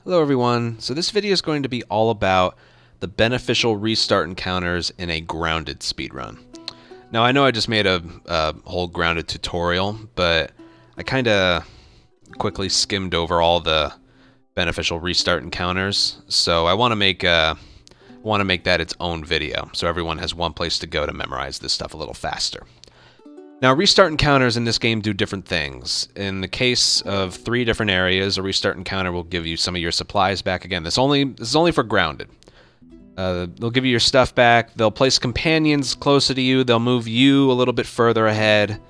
Hello everyone, so this video is going to be all about the beneficial restart encounters in a grounded speedrun. Now I know I just made a whole grounded tutorial, but I kind of quickly skimmed over all the beneficial restart encounters, so I want to make that its own video, so everyone has one place to go to memorize this stuff a little faster. Now, restart encounters in this game do different things. In the case of 3 different areas, a restart encounter will give you some of your supplies back again. This is only for grounded. They'll give you your stuff back. They'll place companions closer to you. They'll move you a little bit further ahead.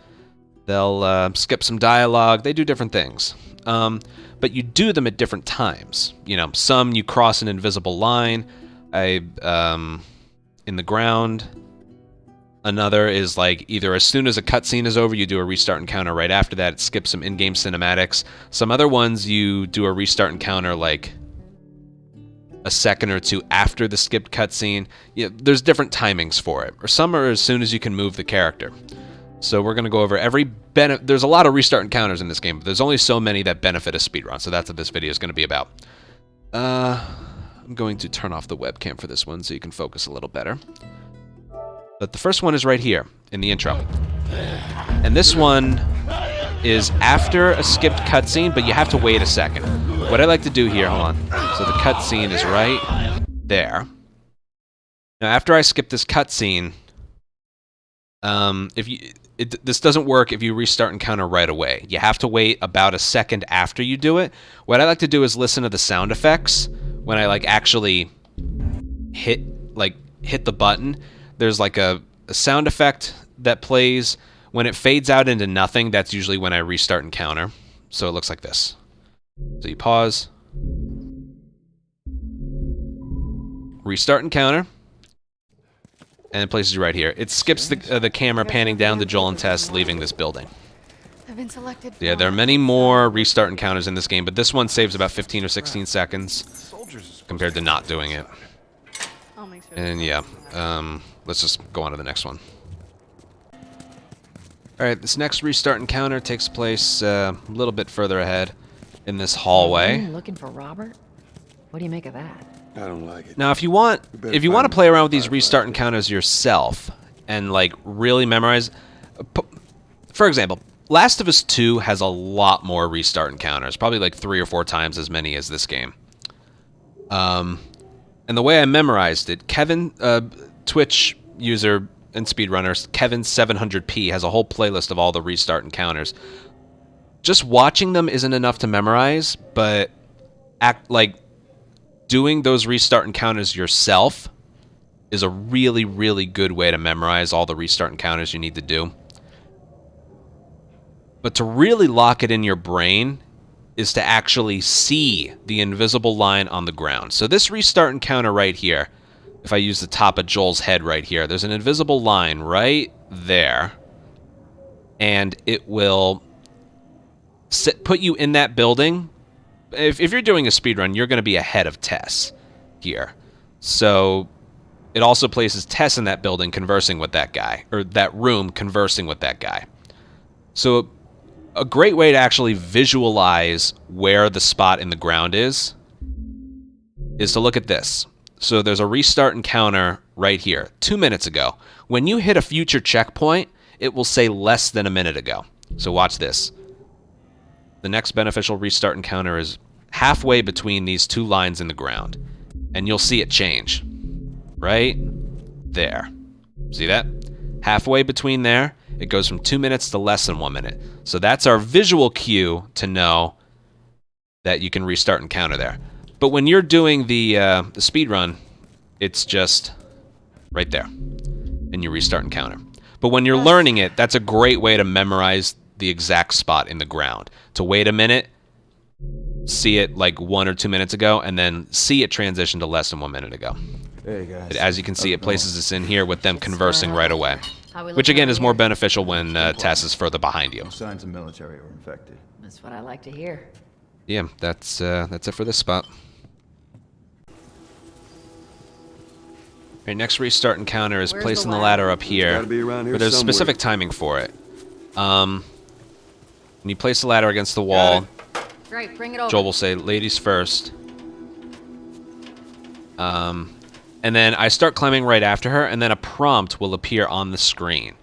They'll skip some dialogue. They do different things. But you do them at different times. You know, some you cross an invisible line in the ground. Another is like either as soon as a cutscene is over, you do a restart encounter right after that. It skips some in-game cinematics. Some other ones you do a restart encounter like a second or two after the skipped cutscene. Yeah, there's different timings for it. Or some are as soon as you can move the character. So we're going to go over there's a lot of restart encounters in this game, but there's only so many that benefit a speedrun. So that's what this video is going to be about. I'm going to turn off the webcam for this one so you can focus a little better. But the first one is right here in the intro. And this one is after a skipped cutscene, but you have to wait a second. What I like to do here, hold on. So the cutscene is right there. Now after I skip this cutscene, this doesn't work if you restart encounter right away. You have to wait about a second after you do it. What I like to do is listen to the sound effects when I actually hit the button. There's like a sound effect that plays. When it fades out into nothing, that's usually when I restart encounter. So it looks like this. So you pause. Restart encounter. And it places you right here. It skips the camera panning down to Joel and Tess leaving this building. I've been selected. Yeah, there are many more restart encounters in this game, but this one saves about 15 or 16 seconds compared to not doing it. I'll make sure. And yeah, let's just go on to the next one. Alright, this next restart encounter takes place a little bit further ahead in this hallway. Looking for Robert? What do you make of that? I don't like it. Now, if you want to play around with these restart encounters yourself and really memorize, for example, Last of Us 2 has a lot more restart encounters, probably 3 or 4 times as many as this game. And the way I memorized it, Kevin, Twitch user and speedrunners, Kevin700p has a whole playlist of all the restart encounters. Just watching them isn't enough to memorize, but doing those restart encounters yourself is a really, really good way to memorize all the restart encounters you need to do. But to really lock it in your brain is to actually see the invisible line on the ground. So this restart encounter right here, if I use the top of Joel's head right here, there's an invisible line right there. And it will put you in that building. If you're doing a speedrun, you're going to be ahead of Tess here. So it also places Tess in that building conversing with that guy, or that room conversing with that guy. So a great way to actually visualize where the spot in the ground is to look at this. So there's a restart encounter right here, 2 minutes ago. When you hit a future checkpoint, it will say less than a minute ago. So watch this. The next beneficial restart encounter is halfway between these 2 lines in the ground. And you'll see it change. Right there. See that? Halfway between there, it goes from 2 minutes to less than 1 minute. So that's our visual cue to know that you can restart encounter there. But when you're doing the speedrun, it's just right there. And you restart encounter. But when you're learning it, that's a great way to memorize the exact spot in the ground. To wait a minute, see it 1 or 2 minutes ago, and then see it transition to less than 1 minute ago. Hey guys. But as you can see, it places us in here with them conversing right away. Which again is more beneficial when Tess is further behind you. No signs of military or infected. That's what I like to hear. Yeah, that's it for this spot. Alright, next restart encounter is placing the ladder up here, where there's specific timing for it. When you place the ladder against the wall, Great, bring it over. Joel will say, ladies first, And then I start climbing right after her, and then a prompt will appear on the screen.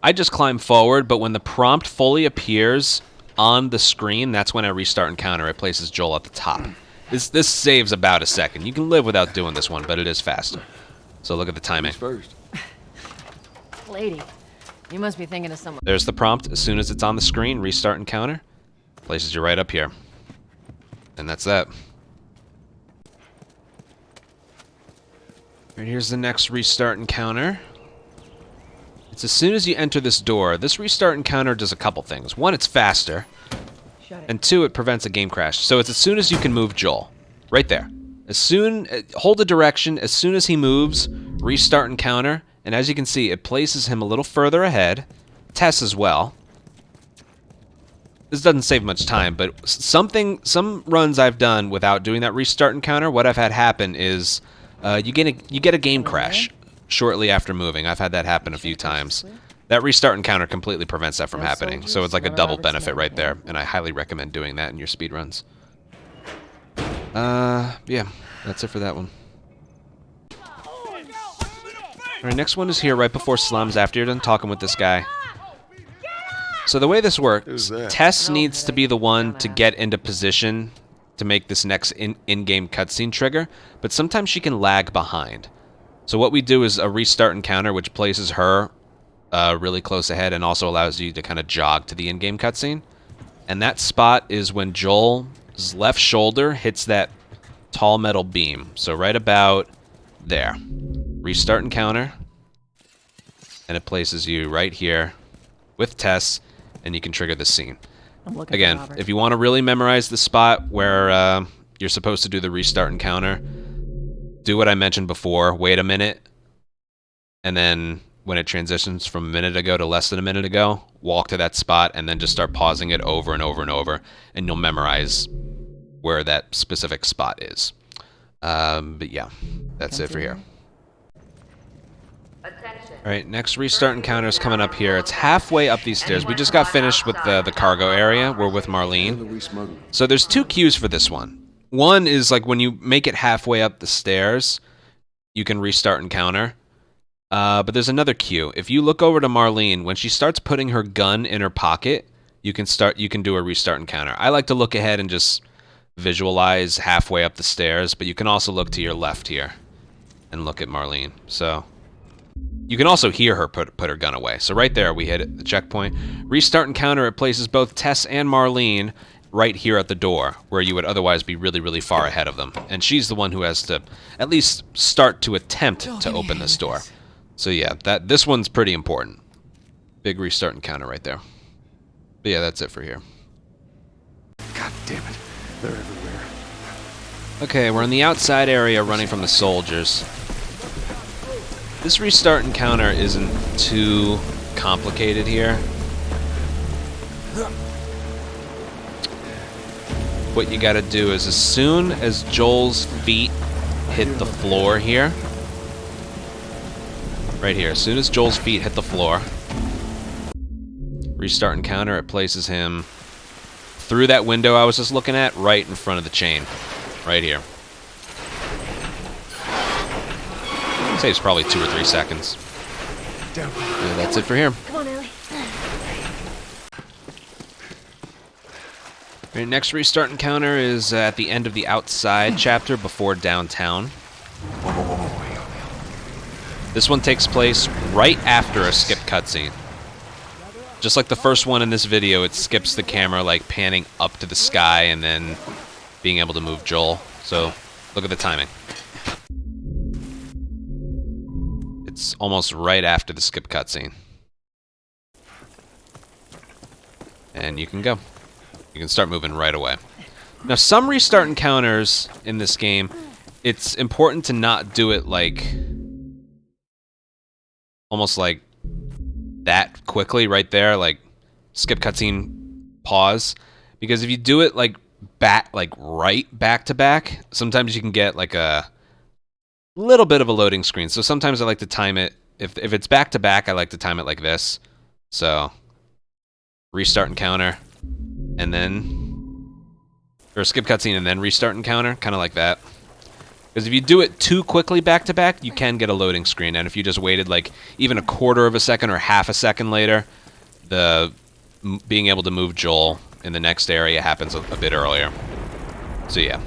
I just climb forward, but when the prompt fully appears on the screen, that's when I restart encounter. It places Joel at the top. This saves about a second. You can live without doing this one, but it is faster. So look at the timing. First. Lady, you must be thinking of someone. There's the prompt. As soon as it's on the screen, restart encounter. Places you right up here. And that's that. Right, here's the next restart encounter. It's as soon as you enter this door. This restart encounter does a couple things. One, it's faster. And two, it prevents a game crash. So it's as soon as you can move Joel. Right there. Hold the direction. As soon as he moves, restart encounter. And as you can see, it places him a little further ahead. Tess as well. This doesn't save much time, but some runs I've done without doing that restart encounter, what I've had happen is you get a game crash shortly after moving. I've had that happen a few times. That restart encounter completely prevents that from happening, so it's like a double benefit right there, and I highly recommend doing that in your speedruns. Yeah, that's it for that one. Alright, next one is here right before slums after you're done talking with this guy. So the way this works, Tess needs to be the one to get into position to make this next in-game cutscene trigger, but sometimes she can lag behind. So what we do is a restart encounter, which places her really close ahead and also allows you to kind of jog to the in-game cutscene. And that spot is when Joel's left shoulder hits that tall metal beam. So right about there. Restart encounter. And it places you right here with Tess, and you can trigger the scene. Again, if you want to really memorize the spot where you're supposed to do the restart encounter, do what I mentioned before, wait a minute, and then when it transitions from a minute ago to less than a minute ago, walk to that spot and then just start pausing it over and over and over, and you'll memorize where that specific spot is. But yeah, that's it for here. Alright, next restart encounter is coming up here. It's halfway up these stairs. We just got finished with the cargo area. We're with Marlene. So there's two cues for this one. One is like when you make it halfway up the stairs, you can restart encounter. But there's another cue. If you look over to Marlene, when she starts putting her gun in her pocket, you can do a restart encounter. I like to look ahead and just visualize halfway up the stairs, but you can also look to your left here and look at Marlene. So you can also hear her put her gun away. So right there, we hit it, the checkpoint. Restart encounter, it places both Tess and Marlene right here at the door, where you would otherwise be really, really far ahead of them. And she's the one who has to at least start to attempt to open this door. So yeah, this one's pretty important. Big restart encounter right there. But yeah, that's it for here. God damn it. They're everywhere. Okay, we're in the outside area running from the soldiers. This restart encounter isn't too complicated here. What you gotta do is as soon as Joel's feet hit the floor here, right here, as soon as Joel's feet hit the floor, restart encounter, it places him through that window I was just looking at, right in front of the chain. Right here. Saves probably 2 or 3 seconds. Yeah, that's it for here. Come on, Ellie. Right, next restart encounter is at the end of the outside chapter before downtown. This one takes place right after a skip cutscene. Just like the first one in this video, it skips the camera like panning up to the sky and then being able to move Joel. So look at the timing. It's almost right after the skip cutscene. And you can go. You can start moving right away. Now, some restart encounters in this game, it's important to not do it like almost like that quickly right there, like skip cutscene, pause, because if you do it like right back to back, sometimes you can get like a little bit of a loading screen. So sometimes I like to time it, if it's back to back, I like to time it like this. So restart encounter and then, or skip cutscene and then restart encounter, kind of like that. Because if you do it too quickly back to back, you can get a loading screen. And if you just waited like even a quarter of a second or half a second later, being able to move Joel in the next area happens a bit earlier. So yeah,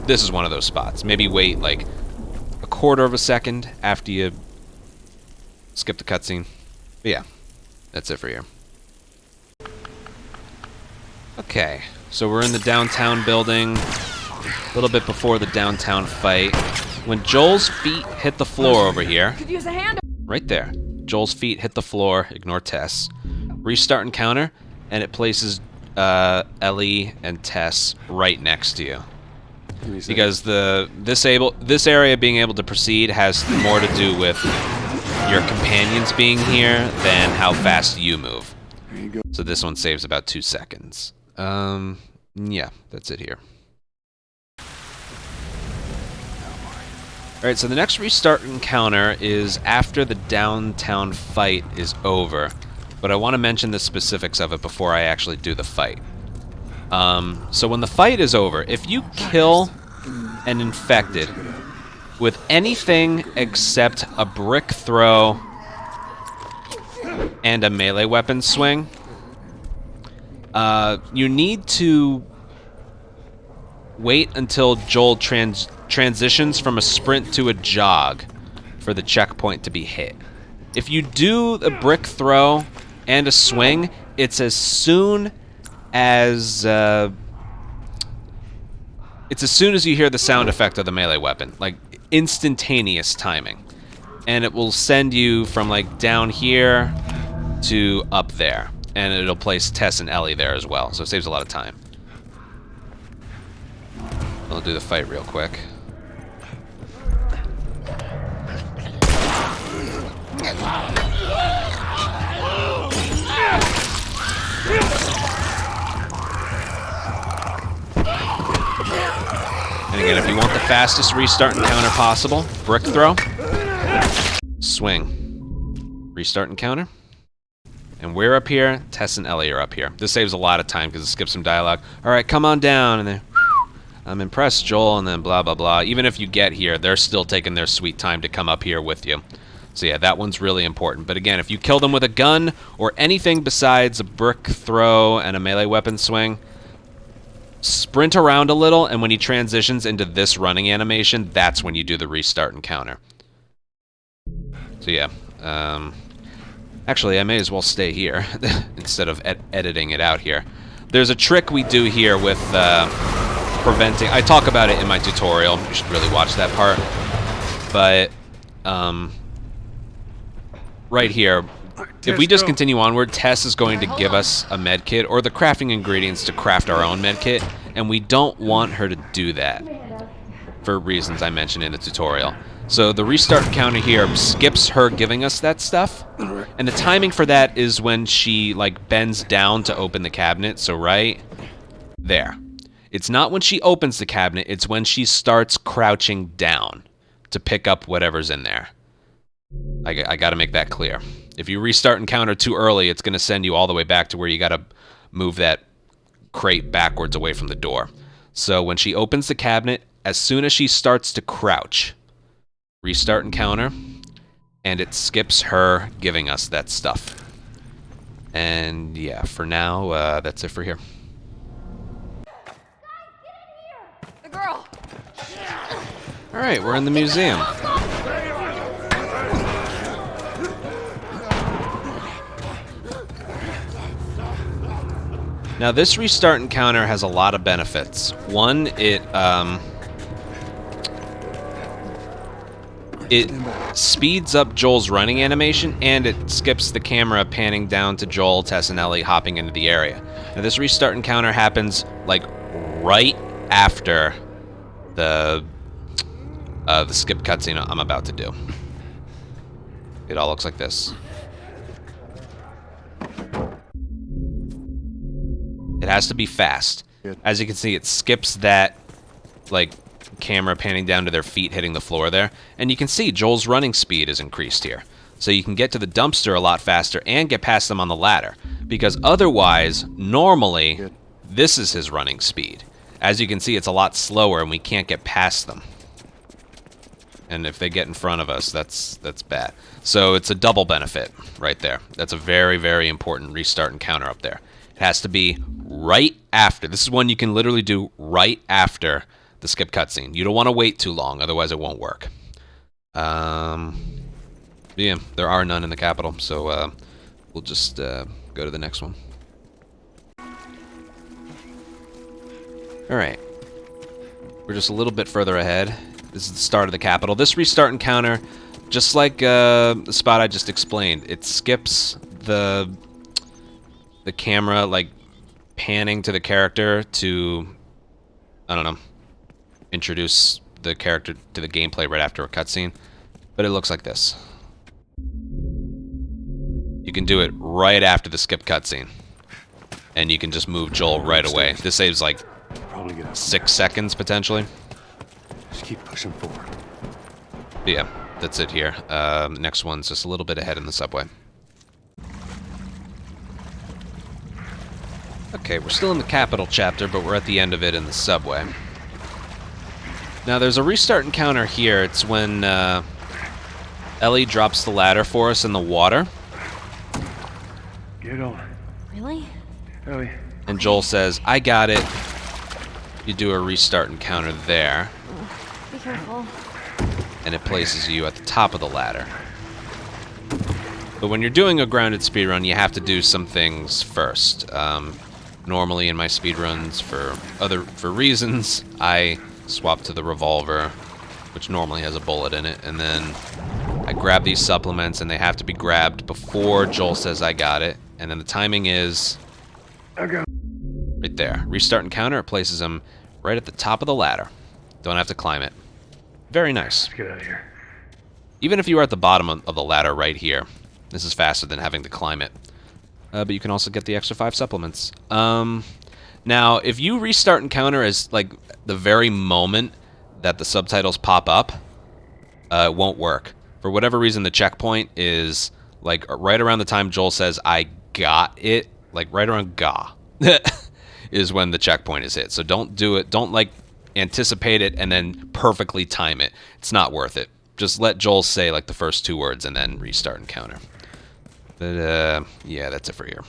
this is one of those spots. Maybe wait like a quarter of a second after you skip the cutscene. But yeah, that's it for here. Okay, so we're in the downtown building, a little bit before the downtown fight. When Joel's feet hit the floor over here, Could use a hand. right there, Joel's feet hit the floor, ignore Tess. Restart encounter, and it places Ellie and Tess right next to you. Because this area being able to proceed has more to do with your companions being here than how fast you move. There you go. So this one saves about 2 seconds. Yeah, that's it here. Alright, so the next restart encounter is after the downtown fight is over. But I want to mention the specifics of it before I actually do the fight. So when the fight is over, if you kill an infected with anything except a brick throw and a melee weapon swing, you need to wait until Joel transitions from a sprint to a jog for the checkpoint to be hit. If you do the brick throw and a swing, it's as soon as you hear the sound effect of the melee weapon, like instantaneous timing, and it will send you from like down here to up there, and it'll place Tess and Ellie there as well, so it saves a lot of time. I'll do the fight real quick. And again, if you want the fastest restart encounter possible, brick throw, swing, restart encounter, and we're up here, Tess and Ellie are up here. This saves a lot of time because it skips some dialogue. All right, come on down, and then, I'm impressed, Joel, and then blah, blah, blah. Even if you get here, they're still taking their sweet time to come up here with you. So yeah, that one's really important. But again, if you kill them with a gun or anything besides a brick throw and a melee weapon swing, sprint around a little, and when he transitions into this running animation, that's when you do the restart encounter. So yeah, actually I may as well stay here instead of editing it out here. There's a trick we do here with preventing, I talk about it in my tutorial, you should really watch that part, but right here, if we just continue onward, Tess is going to give us a med kit or the crafting ingredients to craft our own med kit, and we don't want her to do that for reasons I mentioned in the tutorial. So the restart counter here skips her giving us that stuff, and the timing for that is when she like bends down to open the cabinet, so right there. It's not when she opens the cabinet, it's when she starts crouching down to pick up whatever's in there. I gotta make that clear. If you restart encounter too early, it's gonna send you all the way back to where you gotta move that crate backwards away from the door. So when she opens the cabinet, as soon as she starts to crouch, restart encounter, and it skips her giving us that stuff. And yeah, for now, that's it for here. The girl. All right, we're in the museum. Now this restart encounter has a lot of benefits. One, it speeds up Joel's running animation, and it skips the camera panning down to Joel, Tess, and Ellie hopping into the area. Now this restart encounter happens like right after the skip cutscene I'm about to do. It all looks like this. It has to be fast. As you can see, it skips that, like, camera panning down to their feet hitting the floor there. And you can see Joel's running speed is increased here. So you can get to the dumpster a lot faster and get past them on the ladder. Because otherwise, normally, this is his running speed. As you can see, it's a lot slower and we can't get past them. And if they get in front of us, that's bad. So it's a double benefit right there. That's a very, very important restart encounter up there. It has to be right after. This is one you can literally do right after the skip cutscene. You don't want to wait too long, otherwise it won't work. Yeah, there are none in the capital, so we'll just go to the next one. Alright. We're just a little bit further ahead. This is the start of the capital. This restart encounter, just like the spot I just explained, it skips the camera, like, panning to the character to, I don't know, introduce the character to the gameplay right after a cutscene. But it looks like this. You can do it right after the skip cutscene. And you can just move Joel right away. This saves like 6 seconds, potentially. Just keep pushing forward. Yeah, that's it here. Next one's just a little bit ahead in the subway. Okay, we're still in the capital chapter, but we're at the end of it in the subway. Now, there's a restart encounter here. It's when Ellie drops the ladder for us in the water. Get on. Really? Ellie. And Joel says, I got it. You do a restart encounter there. Be careful. And it places you at the top of the ladder. But when you're doing a grounded speedrun, you have to do some things first. Normally in my speedruns, for reasons, I swap to the revolver, which normally has a bullet in it, and then I grab these supplements, and they have to be grabbed before Joel says I got it. And then the timing is right there. Restart encounter, it places him right at the top of the ladder. Don't have to climb it. Very nice. Let's get out of here. Even if you were at the bottom of the ladder right here, this is faster than having to climb it. But you can also get the extra 5 supplements. Now, if you restart encounter as like the very moment that the subtitles pop up, it won't work. For whatever reason, the checkpoint is like right around the time Joel says, I got it, like right around "ga" is when the checkpoint is hit. So don't do it. Don't like anticipate it and then perfectly time it. It's not worth it. Just let Joel say like the first 2 words and then restart encounter. But yeah, that's it for here.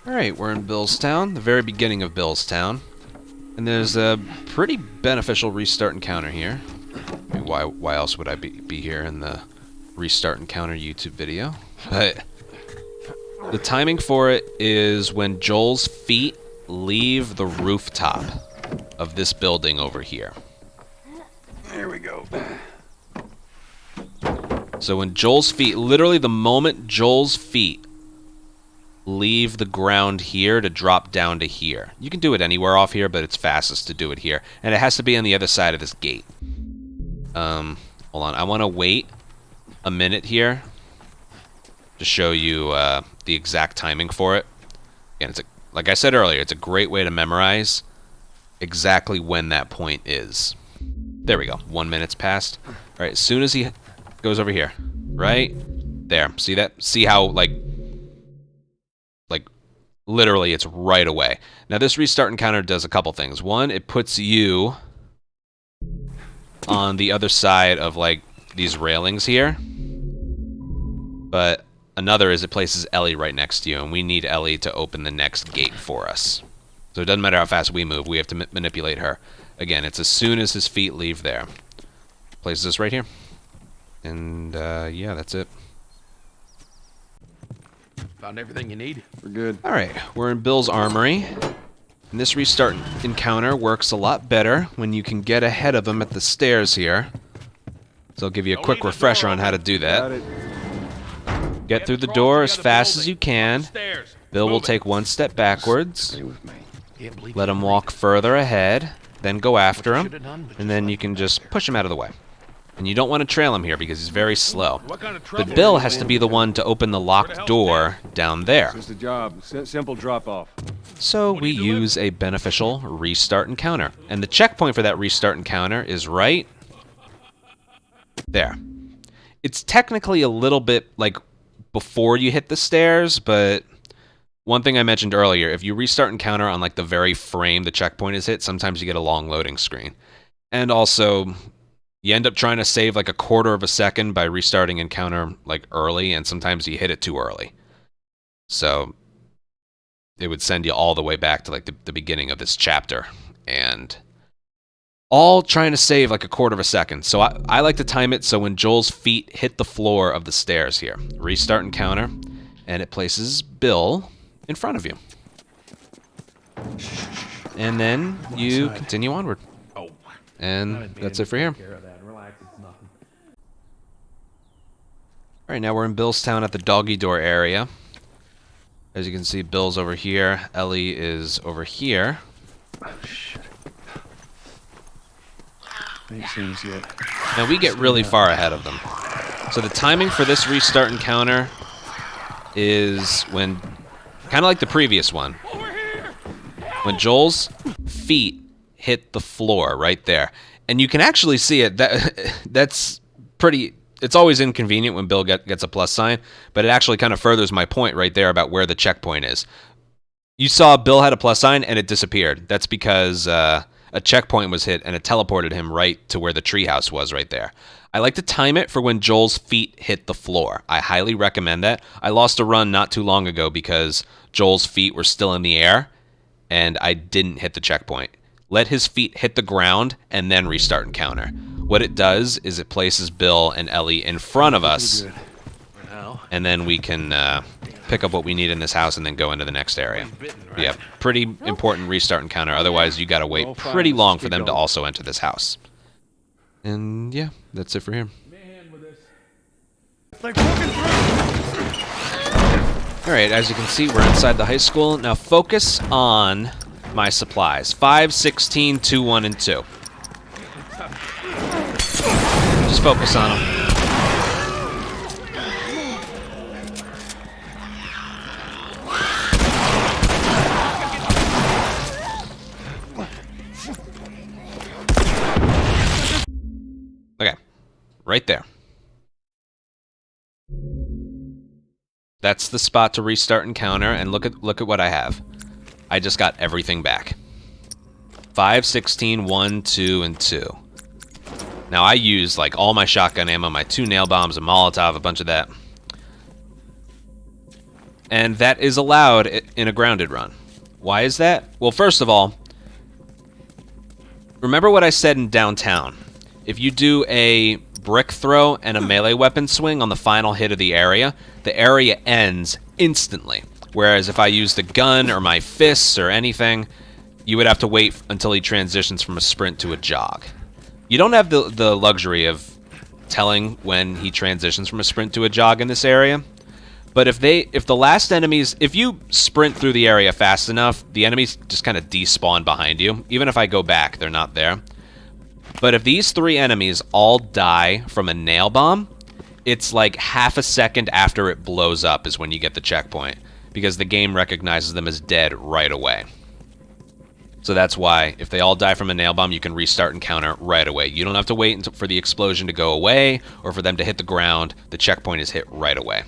Alright, we're in Billstown, the very beginning of Billstown. And there's a pretty beneficial restart encounter here. I mean, why else would I be here in the restart encounter YouTube video? But the timing for it is when Joel's feet leave the rooftop of this building over here. There we go. So when Joel's feet, literally the moment Joel's feet leave the ground here to drop down to here. You can do it anywhere off here, but it's fastest to do it here. And it has to be on the other side of this gate. Hold on, I want to wait a minute here to show you the exact timing for it. Again, like I said earlier, it's a great way to memorize exactly when that point is. There we go. 1 minute's passed. All right, as soon as he goes over here, right there. See that? See how like literally it's right away. Now this restart encounter does a couple things. One, it puts you on the other side of like these railings here. But another is it places Ellie right next to you, and we need Ellie to open the next gate for us. So it doesn't matter how fast we move, we have to manipulate her. Again, it's as soon as his feet leave there. Places us right here. And yeah, that's it. Found everything you need? We're good. Alright, we're in Bill's armory. And this restart encounter works a lot better when you can get ahead of him at the stairs here. So I'll give you a quick refresher on how to do Got that. it. Get through the door as fast as you can. Bill will take 1 step backwards. Stay with me. Let him walk further ahead. Then go after him. And then you can just push him out of the way. And you don't want to trail him here because he's very slow. But Bill has to be the one to open the locked door down there. Just a job. Simple drop-off. So we use a beneficial restart encounter. And the checkpoint for that restart encounter is right there. It's technically a little bit like before you hit the stairs, but one thing I mentioned earlier, if you restart encounter on like the very frame the checkpoint is hit, sometimes you get a long loading screen. And also, you end up trying to save like a quarter of a second by restarting encounter like early, and sometimes you hit it too early. So it would send you all the way back to like the beginning of this chapter, and all trying to save like a quarter of a second. So I like to time it so when Joel's feet hit the floor of the stairs here, restart encounter, and it places Bill in front of you. And then you continue onward. Oh. And that's it for here. Alright, now we're in Billstown at the Doggy Door area. As you can see, Bill's over here. Ellie is over here. Oh, shit. Ain't seen us yet. Now we get really far ahead of them. So the timing for this restart encounter is when, kind of like the previous one, when Joel's feet hit the floor right there. And you can actually see it. That's pretty... It's always inconvenient when Bill gets a plus sign, but it actually kind of furthers my point right there about where the checkpoint is. You saw Bill had a plus sign and it disappeared. That's because a checkpoint was hit and it teleported him right to where the treehouse was right there. I like to time it for when Joel's feet hit the floor. I highly recommend that. I lost a run not too long ago because Joel's feet were still in the air and I didn't hit the checkpoint. Let his feet hit the ground and then restart encounter. What it does is it places Bill and Ellie in front of us, and then we can pick up what we need in this house and then go into the next area. Yeah, pretty important restart encounter. Otherwise, you gotta wait pretty long for them to also enter this house. And yeah, that's it for here. Alright, as you can see, we're inside the high school. Now focus on my supplies. 5, 16, 2, 1, and 2. Just focus on them. Okay, right there. That's the spot to restart encounter, and look at what I have. I just got everything back. 5, 16, 1, 2, and 2. Now I use like all my shotgun ammo, my 2 nail bombs, a Molotov, a bunch of that. And that is allowed in a grounded run. Why is that? Well, first of all, remember what I said in Downtown. If you do a brick throw and a melee weapon swing on the final hit of the area ends instantly. Whereas if I used a gun or my fists or anything, you would have to wait until he transitions from a sprint to a jog. You don't have the luxury of telling when he transitions from a sprint to a jog in this area. But if the last enemies, if you sprint through the area fast enough, the enemies just kind of despawn behind you. Even if I go back, they're not there. But if these 3 enemies all die from a nail bomb, it's like half a second after it blows up is when you get the checkpoint, because the game recognizes them as dead right away. So that's why, if they all die from a nail bomb, you can restart encounter right away. You don't have to wait for the explosion to go away, or for them to hit the ground. The checkpoint is hit right away.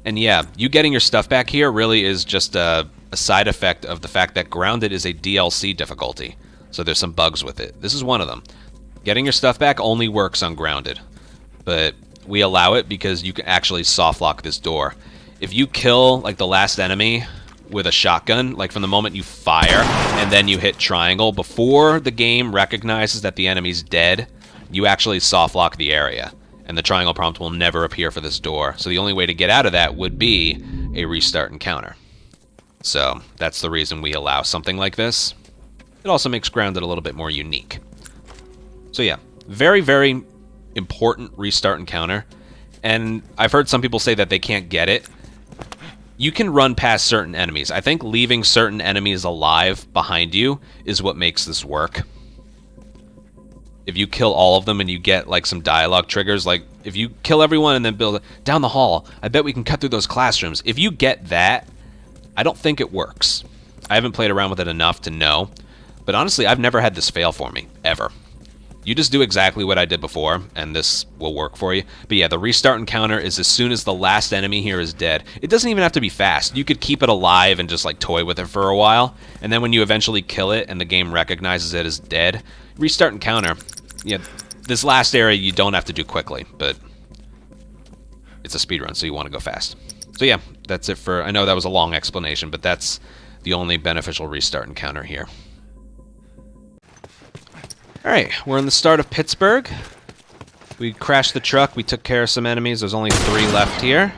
And yeah, you getting your stuff back here really is just a side effect of the fact that Grounded is a DLC difficulty. So there's some bugs with it. This is one of them. Getting your stuff back only works on Grounded. But we allow it because you can actually soft lock this door. If you kill like the last enemy with a shotgun, like from the moment you fire and then you hit triangle, before the game recognizes that the enemy's dead, you actually soft lock the area, and the triangle prompt will never appear for this door. So the only way to get out of that would be a restart encounter. So that's the reason we allow something like this. It also makes Grounded a little bit more unique. So yeah, very, very important restart encounter. And I've heard some people say that they can't get it. You can run past certain enemies. I think leaving certain enemies alive behind you is what makes this work. If you kill all of them and you get like some dialogue triggers, like if you kill everyone and then build down the hall, I bet we can cut through those classrooms. If you get that, I don't think it works. I haven't played around with it enough to know, but honestly, I've never had this fail for me, ever. You just do exactly what I did before, and this will work for you. But yeah, the restart encounter is as soon as the last enemy here is dead. It doesn't even have to be fast. You could keep it alive and just like toy with it for a while, and then when you eventually kill it and the game recognizes it as dead, restart encounter. yeah, this last area you don't have to do quickly, but it's a speedrun, so you want to go fast. So yeah, that's it for... I know that was a long explanation, but that's the only beneficial restart encounter here. Alright, we're in the start of Pittsburgh. We crashed the truck, we took care of some enemies, there's only 3 left here.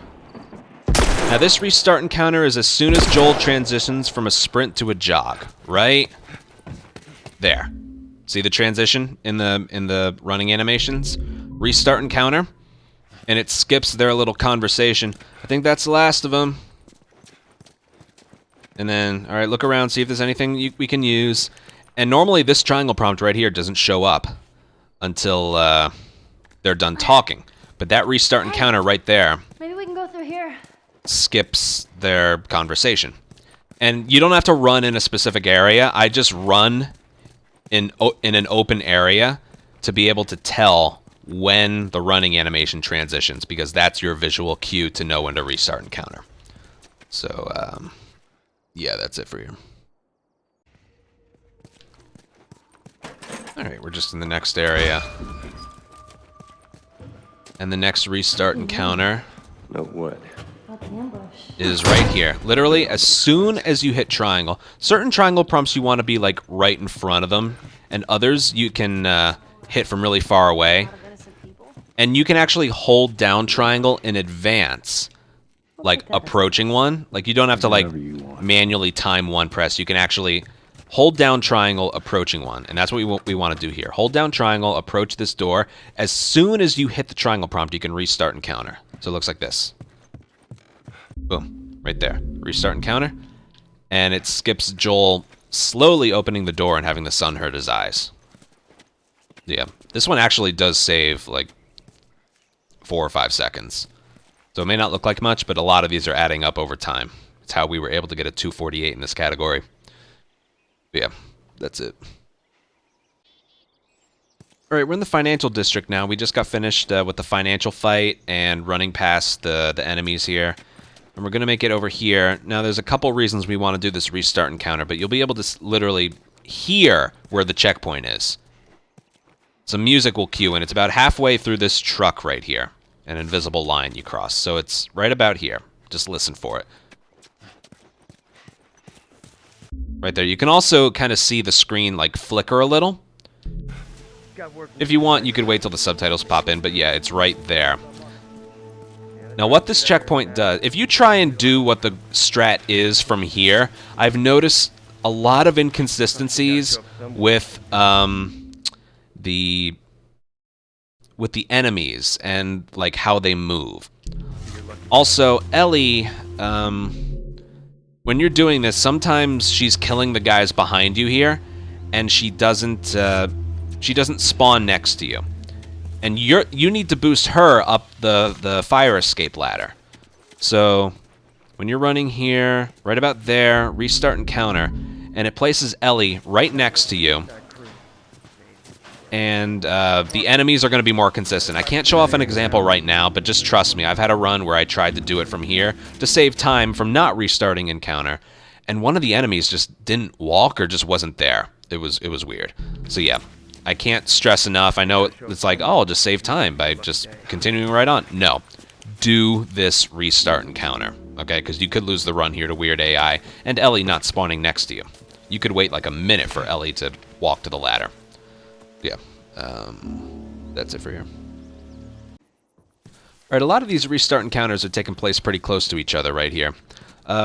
Now this restart encounter is as soon as Joel transitions from a sprint to a jog, right there. See the transition in the running animations? Restart encounter, and it skips their little conversation. I think that's the last of them. And then, alright, look around, see if there's anything we can use. And normally this triangle prompt right here doesn't show up until they're done talking. But that restart encounter right there Maybe we can go through here. skips their conversation. And you don't have to run in a specific area. I just run in an open area to be able to tell when the running animation transitions, because that's your visual cue to know when to restart encounter. So, yeah, that's it for you. Alright, we're just in the next area. And the next restart encounter No wood. is right here. Literally, as soon as you hit triangle, certain triangle prompts you want to be like right in front of them, and others you can hit from really far away. And you can actually hold down triangle in advance, like approaching one. Like you don't have to like manually time one press. You can actually hold down triangle approaching one, and that's what we want to do here. Hold down triangle, approach this door. As soon as you hit the triangle prompt, you can restart encounter. So it looks like this. Boom, right there. Restart encounter, and it skips Joel slowly opening the door and having the sun hurt his eyes. Yeah, this one actually does save like 4 or 5 seconds. So it may not look like much, but a lot of these are adding up over time. It's how we were able to get a 248 in this category. But yeah, that's it. Alright, we're in the financial district now. We just got finished with the financial fight and running past the enemies here. And we're going to make it over here. Now, there's a couple reasons we want to do this restart encounter, but you'll be able to literally hear where the checkpoint is. Some music will cue, and it's about halfway through this truck right here. An invisible line you cross. So it's right about here. Just listen for it. Right there. You can also kind of see the screen like flicker a little. If you want, you could wait till the subtitles pop in, but yeah, it's right there. Now what this checkpoint does, if you try and do what the strat is from here, I've noticed a lot of inconsistencies with the enemies and like how they move. Also, Ellie, when you're doing this, sometimes she's killing the guys behind you here, and she doesn't spawn next to you. And you need to boost her up the fire escape ladder. So when you're running here, right about there, restart encounter, and it places Ellie right next to you. And the enemies are going to be more consistent. I can't show off an example right now, but just trust me. I've had a run where I tried to do it from here to save time from not restarting encounter, and one of the enemies just didn't walk or just wasn't there. It was weird. So yeah, I can't stress enough. I know it's like, oh, I'll just save time by just continuing right on. No, do this restart encounter, okay? Because you could lose the run here to weird AI and Ellie not spawning next to you. You could wait like a minute for Ellie to walk to the ladder. Yeah, that's it for here. Alright, a lot of these restart encounters are taking place pretty close to each other right here.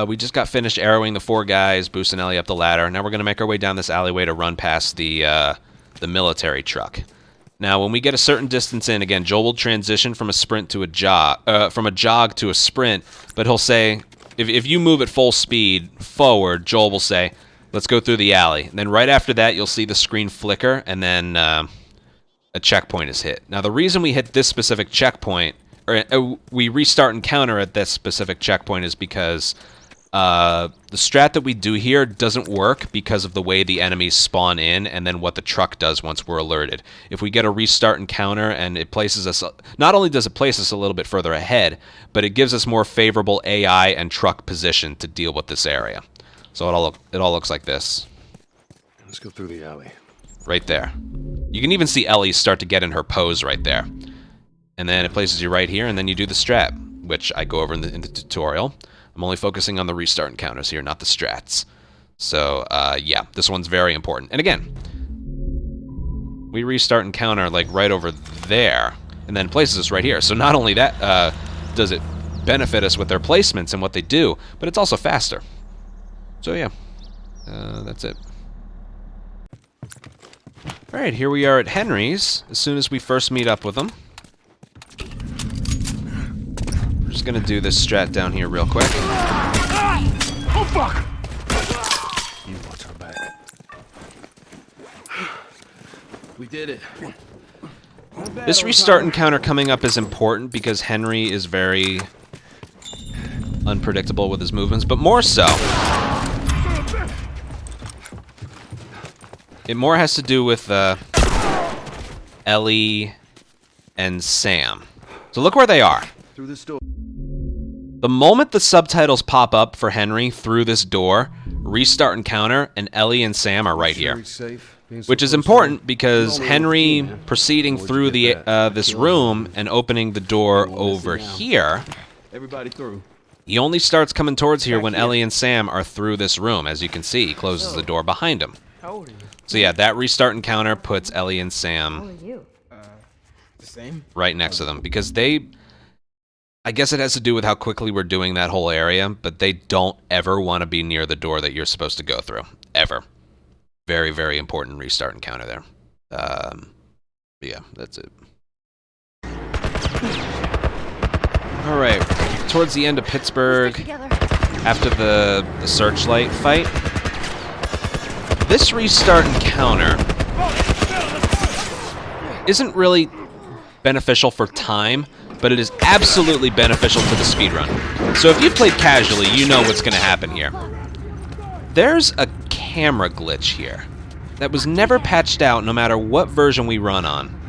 We just got finished arrowing the 4 guys, boosting Ellie up the ladder. Now we're going to make our way down this alleyway to run past the military truck. Now, when we get a certain distance in, again, Joel will transition from a sprint to a jog, from a jog to a sprint, but he'll say, if you move at full speed forward, Joel will say, let's go through the alley. And then right after that, you'll see the screen flicker, and then a checkpoint is hit. Now, the reason we hit this specific checkpoint, or we restart encounter at this specific checkpoint, is because the strat that we do here doesn't work because of the way the enemies spawn in and then what the truck does once we're alerted. If we get a restart encounter and it places us, not only does it place us a little bit further ahead, but it gives us more favorable AI and truck position to deal with this area. So it all looks like this. Let's go through the alley. Right there. You can even see Ellie start to get in her pose right there. And then it places you right here, and then you do the strat, which I go over in the tutorial. I'm only focusing on the restart encounters here, not the strats. So, yeah, this one's very important. And again, we restart encounter like right over there, and then places us right here. So not only that does it benefit us with their placements and what they do, but it's also faster. So yeah, that's it. Alright, here we are at Henry's, as soon as we first meet up with them. We're just gonna do this strat down here real quick. Oh, fuck! You watch our back. We did it. This restart encounter coming up is important because Henry is very unpredictable with his movements, but more so, it more has to do with Ellie and Sam. So look where they are. Through this door. The moment the subtitles pop up for Henry through this door, restart encounter, and Ellie and Sam are right here. Which is important because Henry proceeding through the this room and opening the door over here, Everybody through. he only starts coming towards here when Ellie and Sam are through this room. As you can see, he closes the door behind him. How old are you? So yeah, that restart encounter puts Ellie and Sam you? The same? right next to them because they, I guess it has to do with how quickly we're doing that whole area, but they don't ever want to be near the door that you're supposed to go through. Ever. Very, very important restart encounter there. Yeah, that's it. All right, towards the end of Pittsburgh, after the Searchlight fight, this restart encounter isn't really beneficial for time, but it is absolutely beneficial to the speedrun. So if you've played casually, you know what's going to happen here. There's a camera glitch here that was never patched out no matter what version we run on.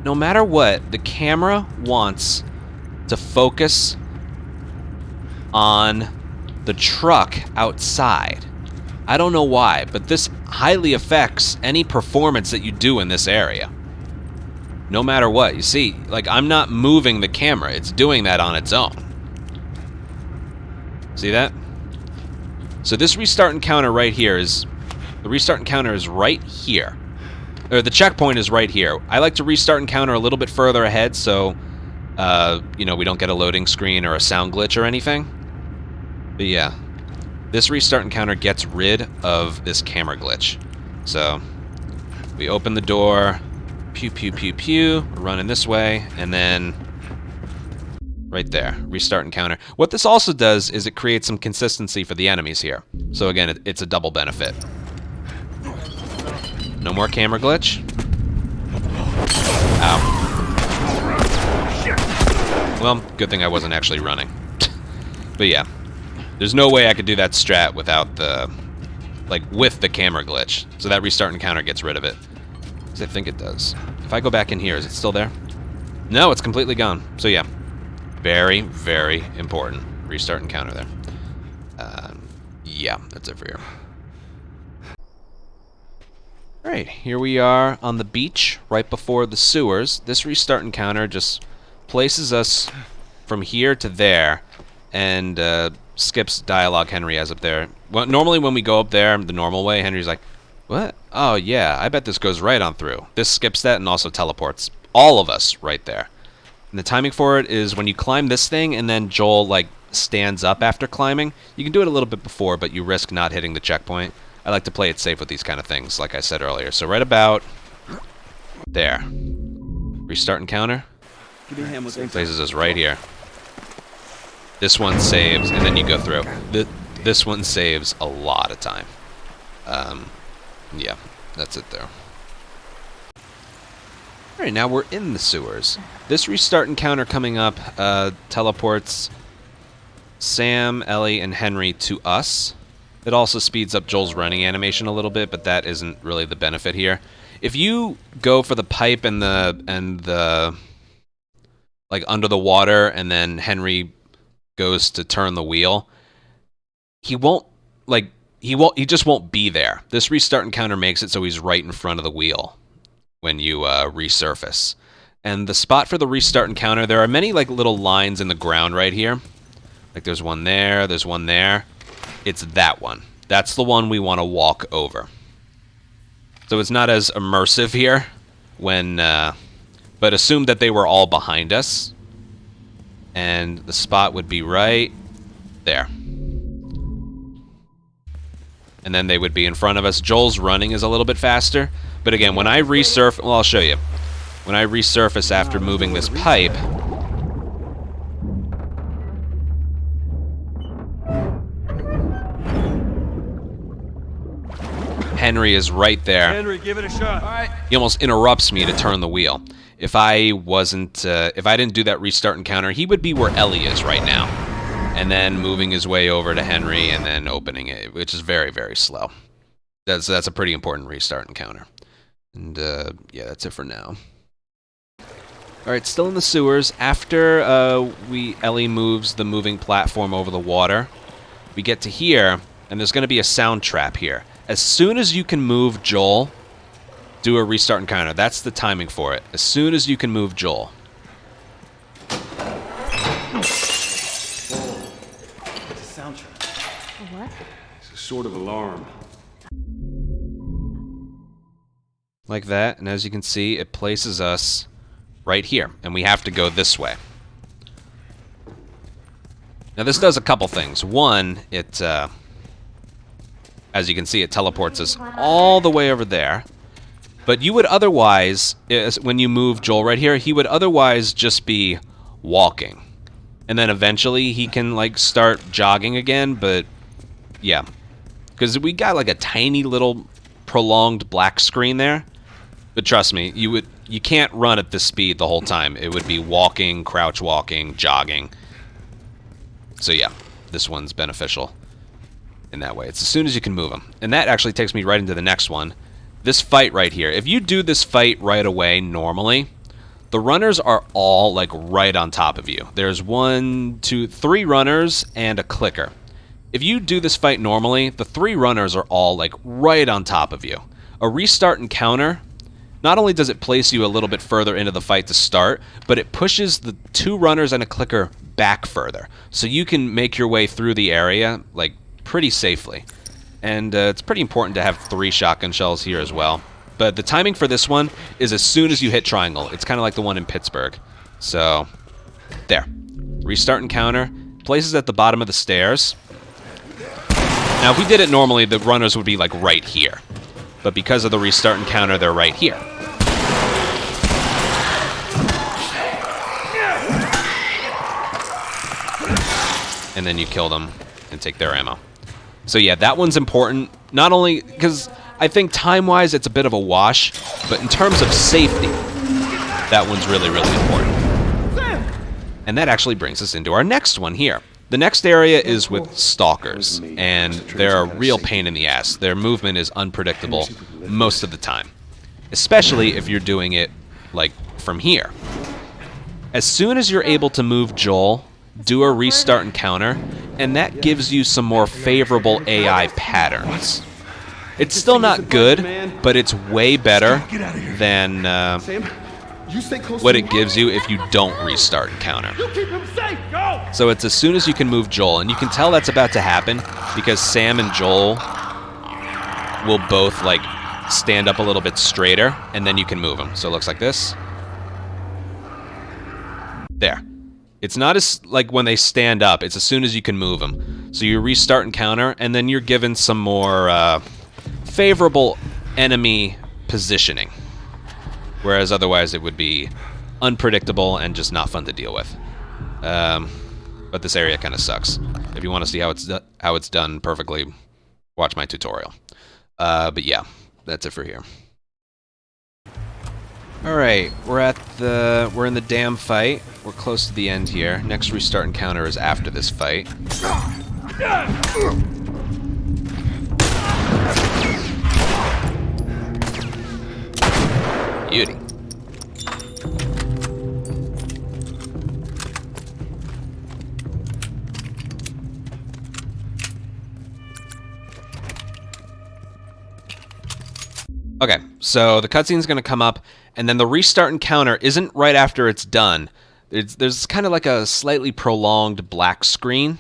No matter what, the camera wants to focus on the truck outside. I don't know why, but this highly affects any performance that you do in this area. No matter what. You see, like, I'm not moving the camera. It's doing that on its own. See that? So this restart encounter right here is... The restart encounter is right here. Or the checkpoint is right here. I like to restart encounter a little bit further ahead so, you know, we don't get a loading screen or a sound glitch or anything. But yeah, this restart encounter gets rid of this camera glitch. So, we open the door, pew pew pew pew, we're running this way, and then right there, restart encounter. What this also does is it creates some consistency for the enemies here. So again, it's a double benefit. No more camera glitch. Ow. Well, good thing I wasn't actually running. But yeah, there's no way I could do that strat without the, like, with the camera glitch. So that restart encounter gets rid of it. Because I think it does. If I go back in here, is it still there? No, it's completely gone. So yeah, very, very important restart encounter there. Yeah, that's it for here. Alright, here we are on the beach, right before the sewers. This restart encounter just places us from here to there, and skips dialogue Henry has up there. Well, normally when we go up there the normal way, Henry's like, what? Oh yeah, I bet this goes right on through. This skips that and also teleports all of us right there. And the timing for it is when you climb this thing and then Joel, like, stands up after climbing. You can do it a little bit before, but you risk not hitting the checkpoint. I like to play it safe with these kind of things, like I said earlier. So right about there. Restart encounter. Places us right here. This one saves, and then you go through. This one saves a lot of time. Yeah, that's it there. Alright, now we're in the sewers. This restart encounter coming up teleports Sam, Ellie, and Henry to us. It also speeds up Joel's running animation a little bit, but that isn't really the benefit here. If you go for the pipe and the like under the water, and then Henry goes to turn the wheel, he won't, like, he just won't be there. This restart encounter makes it so he's right in front of the wheel when you resurface. And the spot for the restart encounter, there are many like little lines in the ground right here. Like there's one there, there's one there. It's that one. That's the one we want to walk over. So it's not as immersive here when, but assume that they were all behind us. And the spot would be right there. And then they would be in front of us. Joel's running is a little bit faster. But again, when I resurface, well, I'll show you. When I resurface after moving this pipe, Henry is right there. Henry, give it a shot. All right. He almost interrupts me to turn the wheel. If I didn't do that restart encounter, he would be where Ellie is right now. And then moving his way over to Henry and then opening it, which is very, very slow. That's a pretty important restart encounter. And yeah, that's it for now. All right, still in the sewers. After Ellie moves the moving platform over the water, we get to here, and there's going to be a sound trap here. As soon as you can move Joel, do a restart encounter. That's the timing for it. As soon as you can move Joel. It's a sound trap. What? It's a sort of alarm. Like that, and as you can see, it places us right here, and we have to go this way. Now this does a couple things. One, it, as you can see, it teleports us all the way over there. But you would otherwise, when you move Joel right here, he would otherwise just be walking. And then eventually he can like start jogging again, but yeah. Because we got like a tiny little prolonged black screen there. But trust me, you can't run at this speed the whole time. It would be walking, crouch walking, jogging. So yeah, this one's beneficial in that way. It's as soon as you can move them. And that actually takes me right into the next one. This fight right here. If you do this fight right away normally, the runners are all like right on top of you. There's 1, 2, 3 runners and a clicker. If you do this fight normally, the 3 runners are all like right on top of you. A restart encounter, not only does it place you a little bit further into the fight to start, but it pushes the 2 runners and a clicker back further. So you can make your way through the area like pretty safely. And it's pretty important to have 3 shotgun shells here as well. But the timing for this one is as soon as you hit triangle. It's kind of like the one in Pittsburgh. So, there. Restart encounter. Places at the bottom of the stairs. Now, if we did it normally, the runners would be like right here. But because of the restart encounter, they're right here. And then you kill them and take their ammo. So yeah, that one's important, not only because I think time-wise it's a bit of a wash, but in terms of safety, that one's really, really important. And that actually brings us into our next one here. The next area is with stalkers, and they're a real pain in the ass. Their movement is unpredictable most of the time, especially if you're doing it, like, from here. As soon as you're able to move Joel, do a restart encounter, and that gives you some more favorable AI patterns. It's still not good, but it's way better than what it gives you if you don't restart encounter. So it's as soon as you can move Joel, and you can tell that's about to happen because Sam and Joel will both like stand up a little bit straighter, and then you can move them. So it looks like this. There. It's not as like when they stand up, it's as soon as you can move them. So you restart encounter, and then you're given some more favorable enemy positioning. Whereas otherwise it would be unpredictable and just not fun to deal with. But this area kind of sucks. If you want to see how it's done perfectly, watch my tutorial. But yeah, that's it for here. Alright, we're in the dam fight. We're close to the end here. Next restart encounter is after this fight. Beauty. Okay, so the cutscene's going to come up, and then the restart encounter isn't right after it's done. There's kind of like a slightly prolonged black screen.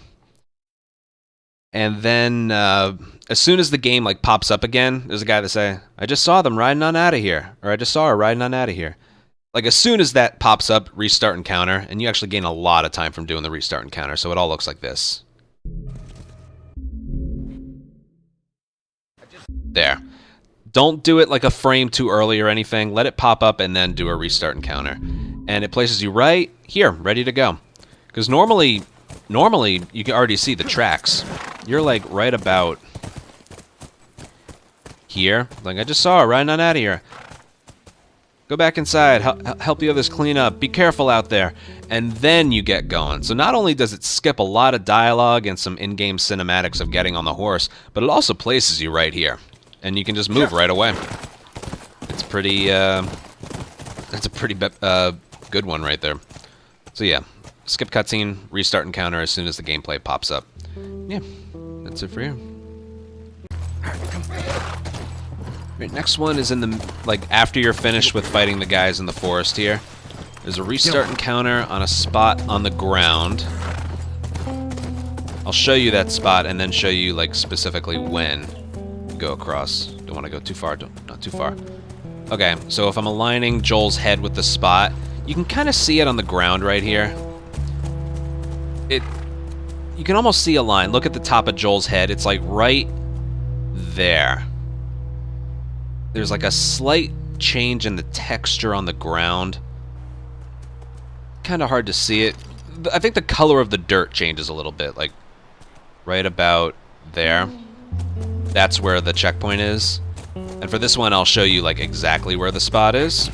And then as soon as the game like pops up again, there's a guy that say, I just saw them riding on out of here. Or I just saw her riding on out of here. Like as soon as that pops up, restart encounter, and you actually gain a lot of time from doing the restart encounter. So it all looks like this. There. Don't do it like a frame too early or anything. Let it pop up and then do a restart encounter. And it places you right here, ready to go. Because normally you can already see the tracks. You're like right about here. Like I just saw her riding on out of here. Go back inside. Help the others clean up. Be careful out there. And then you get going. So not only does it skip a lot of dialogue and some in-game cinematics of getting on the horse, but it also places you right here. And you can just move right away. It's pretty, that's a pretty good one right there. So yeah, skip cutscene, restart encounter as soon as the gameplay pops up. Yeah, that's it for you. Right, next one is in the, like, after you're finished with fighting the guys in the forest here. There's a restart encounter on a spot on the ground. I'll show you that spot and then show you, like, specifically when you go across. Don't want to go too far, not too far. Okay, so if I'm aligning Joel's head with the spot, you can kind of see it on the ground right here. You can almost see a line. Look at the top of Joel's head. It's like right there. There's like a slight change in the texture on the ground. Kind of hard to see it. I think the color of the dirt changes a little bit, like right about there. That's where the checkpoint is. And for this one, I'll show you like exactly where the spot is.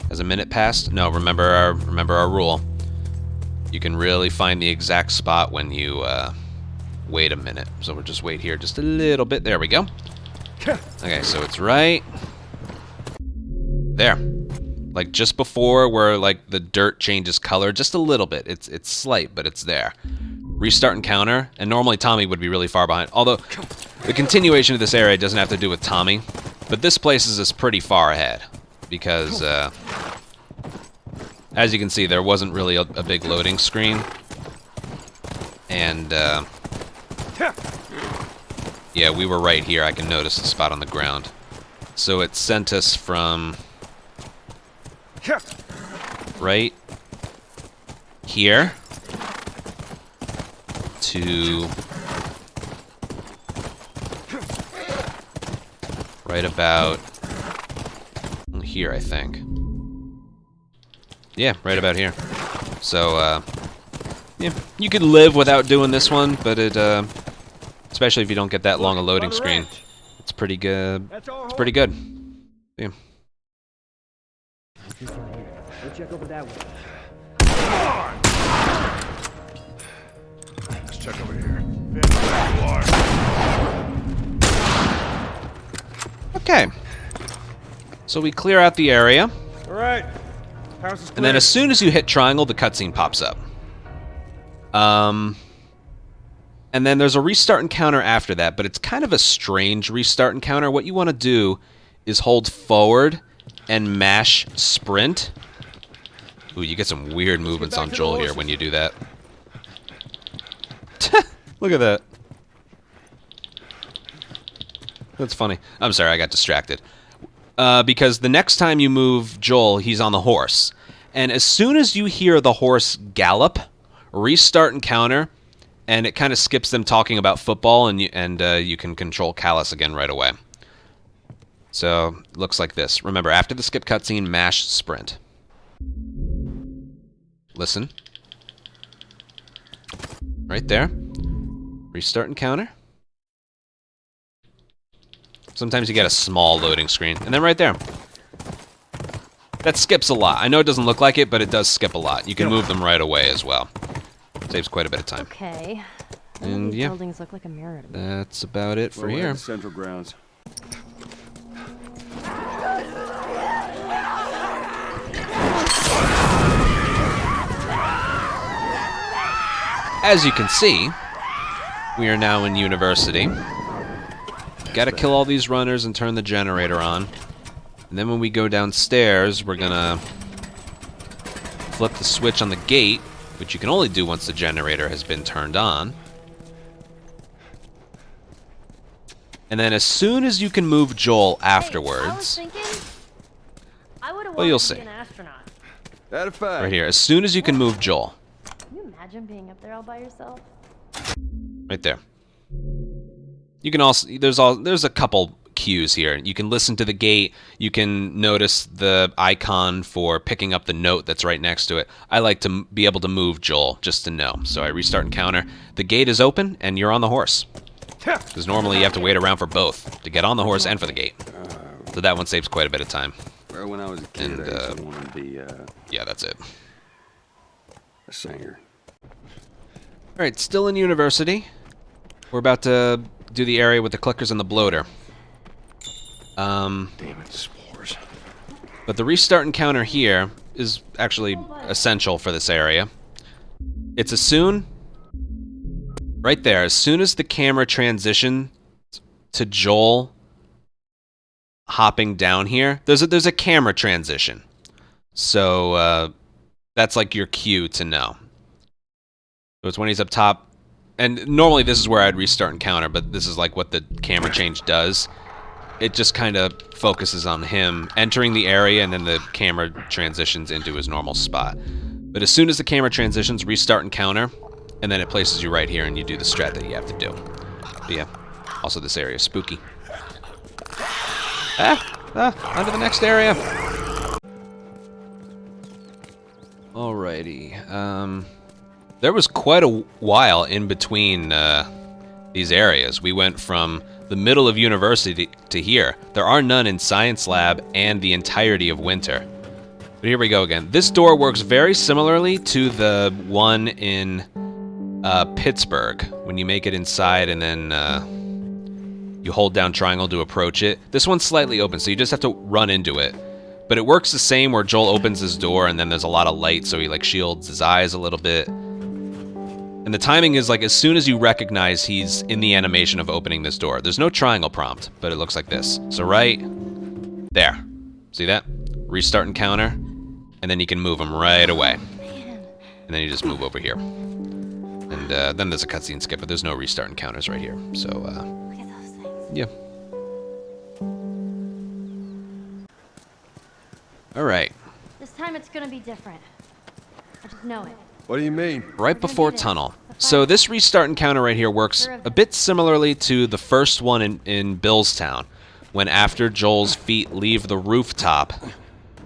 Has a minute passed? No, remember our rule. You can really find the exact spot when you wait a minute. So we'll just wait here just a little bit. There we go. Okay, so it's right there. Like just before where like the dirt changes color just a little bit. It's slight, but it's there. Restart encounter, and normally Tommy would be really far behind. Although the continuation of this area doesn't have to do with Tommy, but this places us pretty far ahead because as you can see, there wasn't really a big loading screen. And yeah, we were right here. I can notice the spot on the ground. So it sent us from right here to right about here, I think. Yeah, right about here. So, yeah, you could live without doing this one, but it, especially if you don't get that long a loading screen, it's pretty good. It's pretty good. Yeah. Let's check over that way. Let's check over here. Okay. So we clear out the area. All right. And then as soon as you hit triangle, the cutscene pops up. And then there's a restart encounter after that, but it's kind of a strange restart encounter. What you want to do is hold forward and mash sprint. Ooh, you get some weird movements on Joel here when you do that. Look at that. That's funny. I'm sorry, I got distracted. Because the next time you move Joel, he's on the horse. And as soon as you hear the horse gallop, restart encounter, and it kind of skips them talking about football, and you can control Callus again right away. So, looks like this. Remember, after the skip cutscene, mash sprint. Listen. Right there. Restart encounter. Sometimes you get a small loading screen. And then right there. That skips a lot. I know it doesn't look like it, but it does skip a lot. You can move them right away as well. Saves quite a bit of time. Okay. And These yeah, buildings look like a mirror to me. that's about it for here. Central grounds. As you can see, we are now in university. Gotta kill all these runners and turn the generator on. And then when we go downstairs, we're gonna flip the switch on the gate, which you can only do once the generator has been turned on. And then as soon as you can move Joel afterwards... I was thinking, I would have Well, you'll wanted to see. be an astronaut. That a fact. Right here. As soon as you can move Joel. Can you imagine being up there all by yourself? Right there. You can also... There's a couple cues here. You can listen to the gate. You can notice the icon for picking up the note that's right next to it. I like to be able to move Joel just to know. So I restart encounter. The gate is open, and you're on the horse. Because normally you have to wait around for both, to get on the horse and for the gate. So that one saves quite a bit of time. Well, when I was a kid, And, I used to want to be Yeah, that's it. a singer. Alright, still in university. We're about to do the area with the clickers and the bloater. Damn it, spores. But the restart encounter here is actually essential for this area. It's right there, as soon as the camera transitions to Joel hopping down here, there's a camera transition. So that's like your cue to know. So it's when he's up top. And normally this is where I'd restart encounter, but this is like what the camera change does. It just kind of focuses on him entering the area, and then the camera transitions into his normal spot. But as soon as the camera transitions, restart encounter, and then it places you right here, and you do the strat that you have to do. But yeah, also this area is spooky. On to the next area. Alrighty. There was quite a while in between these areas. We went from the middle of university to here. There are none in science lab and the entirety of winter. But here we go again. This door works very similarly to the one in Pittsburgh, when you make it inside and then you hold down triangle to approach it. This one's slightly open, so you just have to run into it. But it works the same where Joel opens his door and then there's a lot of light, so he like shields his eyes a little bit. And the timing is like as soon as you recognize he's in the animation of opening this door. There's no triangle prompt, but it looks like this. So right there. See that? Restart encounter, and then you can move him right away. And then you just move over here. And then there's a cutscene skip, but there's no restart encounters right here. So, Look at those things. yeah. Alright. This time it's gonna be different. I just know it. What do you mean? Right before tunnel. So this restart encounter right here works a bit similarly to the first one in Billstown, when after Joel's feet leave the rooftop,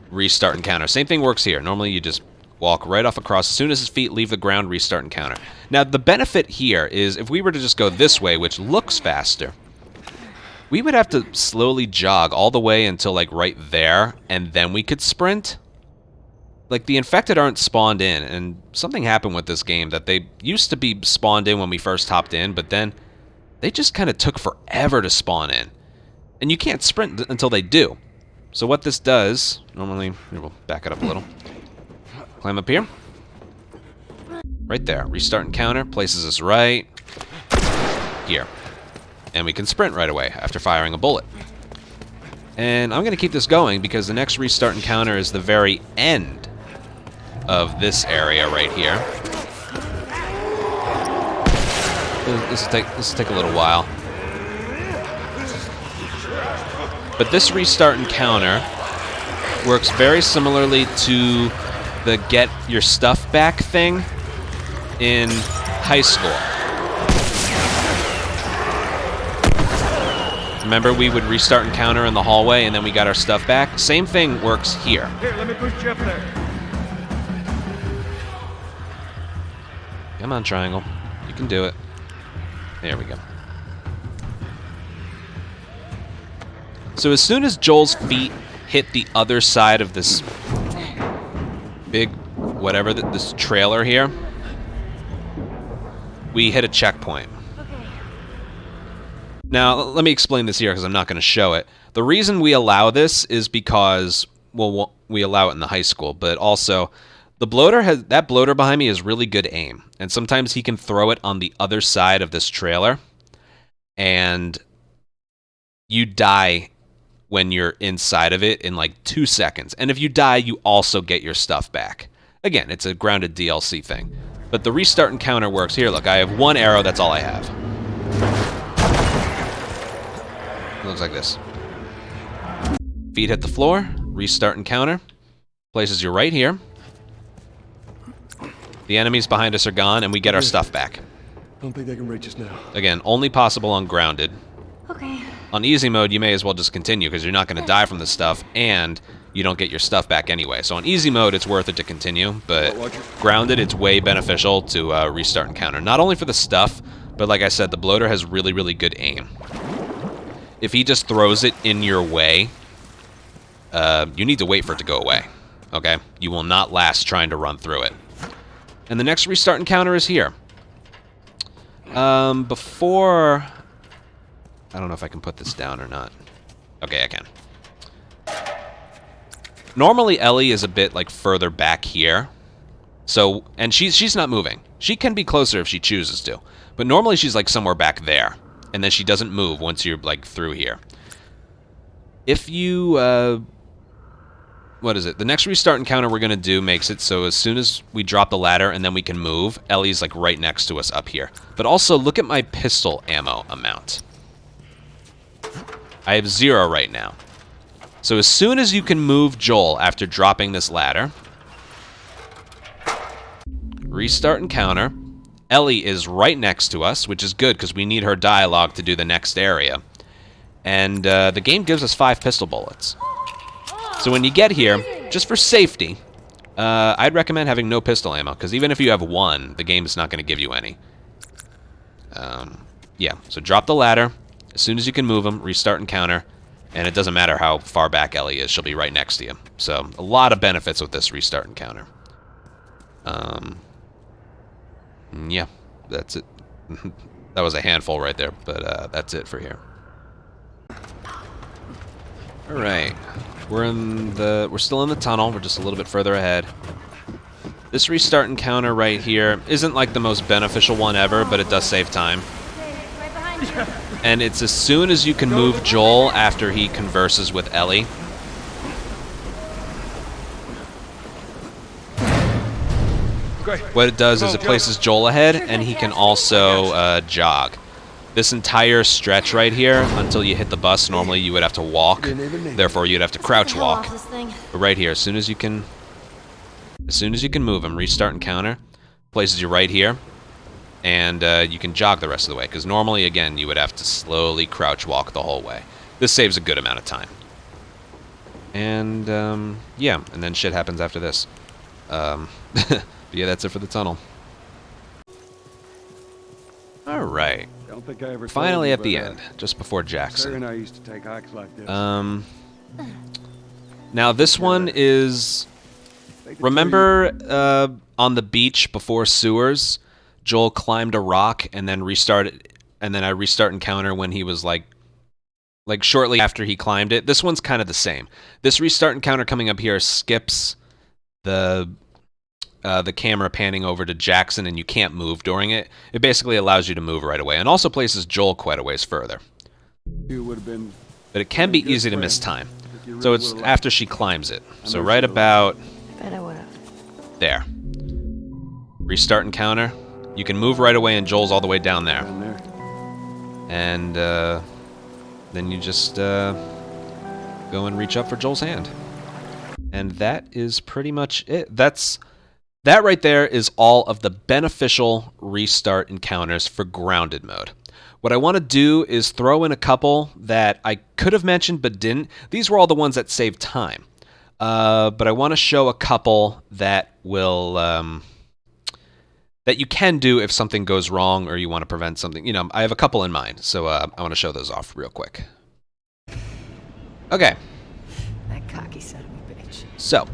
restart encounter. Same thing works here. Normally you just walk right off across. As soon as his feet leave the ground, restart encounter. Now the benefit here is if we were to just go this way, which looks faster, we would have to slowly jog all the way until like right there, and then we could sprint. Like, the infected aren't spawned in, and something happened with this game that they used to be spawned in when we first hopped in, but then they just kind of took forever to spawn in. And you can't sprint until they do. So what this does, normally, here, we'll back it up a little. Climb up here. Right there. Restart encounter, places us right here. And we can sprint right away after firing a bullet. And I'm going to keep this going because the next restart encounter is the very end of this area right here. This will take a little while. But this restart encounter works very similarly to the get your stuff back thing in high school. Remember, we would restart encounter in the hallway and then we got our stuff back? Same thing works here. Here, let me push you up there. Come on, Triangle. You can do it. There we go. So as soon as Joel's feet hit the other side of this big, whatever, this trailer here, we hit a checkpoint. Okay. Now, let me explain this here because I'm not going to show it. The reason we allow this is because, well, we allow it in the high school, but also that bloater behind me has really good aim, and sometimes he can throw it on the other side of this trailer, and you die when you're inside of it in like 2 seconds. And if you die, you also get your stuff back. Again, it's a grounded DLC thing. But the restart encounter works. Here, look, I have 1 arrow, that's all I have. It looks like this. Feet hit the floor, restart encounter. Places you right here. The enemies behind us are gone, and we get our stuff back. Don't think they can reach us now. Again, only possible on grounded. Okay. On easy mode, you may as well just continue, because you're not going to die from this stuff, and you don't get your stuff back anyway. So on easy mode, it's worth it to continue, but grounded, it's way beneficial to restart encounter. Not only for the stuff, but like I said, the bloater has really, really good aim. If he just throws it in your way, you need to wait for it to go away, okay? You will not last trying to run through it. And the next restart encounter is here. Before... I don't know if I can put this down or not. Okay, I can. Normally, Ellie is a bit, like, further back here. So, and she's not moving. She can be closer if she chooses to. But normally she's, like, somewhere back there. And then she doesn't move once you're, like, through here. If you, what is it? The next restart encounter we're going to do makes it so as soon as we drop the ladder and then we can move, Ellie's, like, right next to us up here. But also, look at my pistol ammo amount. I have 0 right now. So as soon as you can move Joel after dropping this ladder, restart encounter, Ellie is right next to us, which is good because we need her dialogue to do the next area. And the game gives us 5 pistol bullets. So when you get here, just for safety, I'd recommend having no pistol ammo, because even if you have 1, the game is not going to give you any. Yeah, so drop the ladder. As soon as you can move them, restart encounter, and it doesn't matter how far back Ellie is, she'll be right next to you. So, a lot of benefits with this restart encounter. Yeah, that's it. That was a handful right there, but that's it for here. Alright, we're still in the tunnel, we're just a little bit further ahead. This restart encounter right here isn't like the most beneficial one ever, but it does save time. Right behind you. And it's as soon as you can move Joel after he converses with Ellie. What it does is it places Joel ahead, and he can also jog. This entire stretch right here, until you hit the bus, normally you would have to walk. Therefore, you'd have to crouch walk. But right here, as soon as you can move him, restart encounter, places you right here. And you can jog the rest of the way, because normally, again, you would have to slowly crouch walk the whole way. This saves a good amount of time. And, yeah, and then shit happens after this. But yeah, that's it for the tunnel. Alright. Finally at the end, just before Jackson. Sarah and I used to take hikes like this. Now this one is... Remember on the beach before sewers? Joel climbed a rock and then restarted, and then I restart encounter when he was like shortly after he climbed it. This one's kind of the same. This restart encounter coming up here skips the camera panning over to Jackson, and you can't move during it. It basically allows you to move right away, and also places Joel quite a ways further. But it can be easy to miss time. So it's after she climbs it. So right about I bet I would've. there. Restart encounter. You can move right away, and Joel's all the way down there. And then you just go and reach up for Joel's hand. And that is pretty much it. That right there is all of the beneficial restart encounters for grounded mode. What I want to do is throw in a couple that I could have mentioned but didn't. These were all the ones that saved time. But I want to show a couple that will... that you can do if something goes wrong or you want to prevent something. You know, I have a couple in mind, so I want to show those off real quick. Okay. That cocky son of a bitch. So,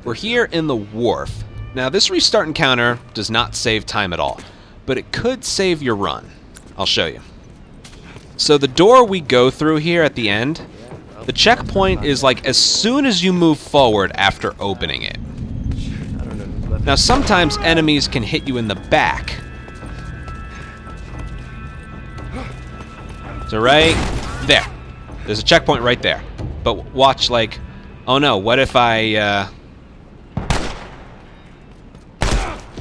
we're here in the wharf. Now, this restart encounter does not save time at all, but it could save your run. I'll show you. So the door we go through here at the end, the checkpoint is like as soon as you move forward after opening it. Now, sometimes enemies can hit you in the back. So right there. There's a checkpoint right there. But watch, like, oh no, what if I,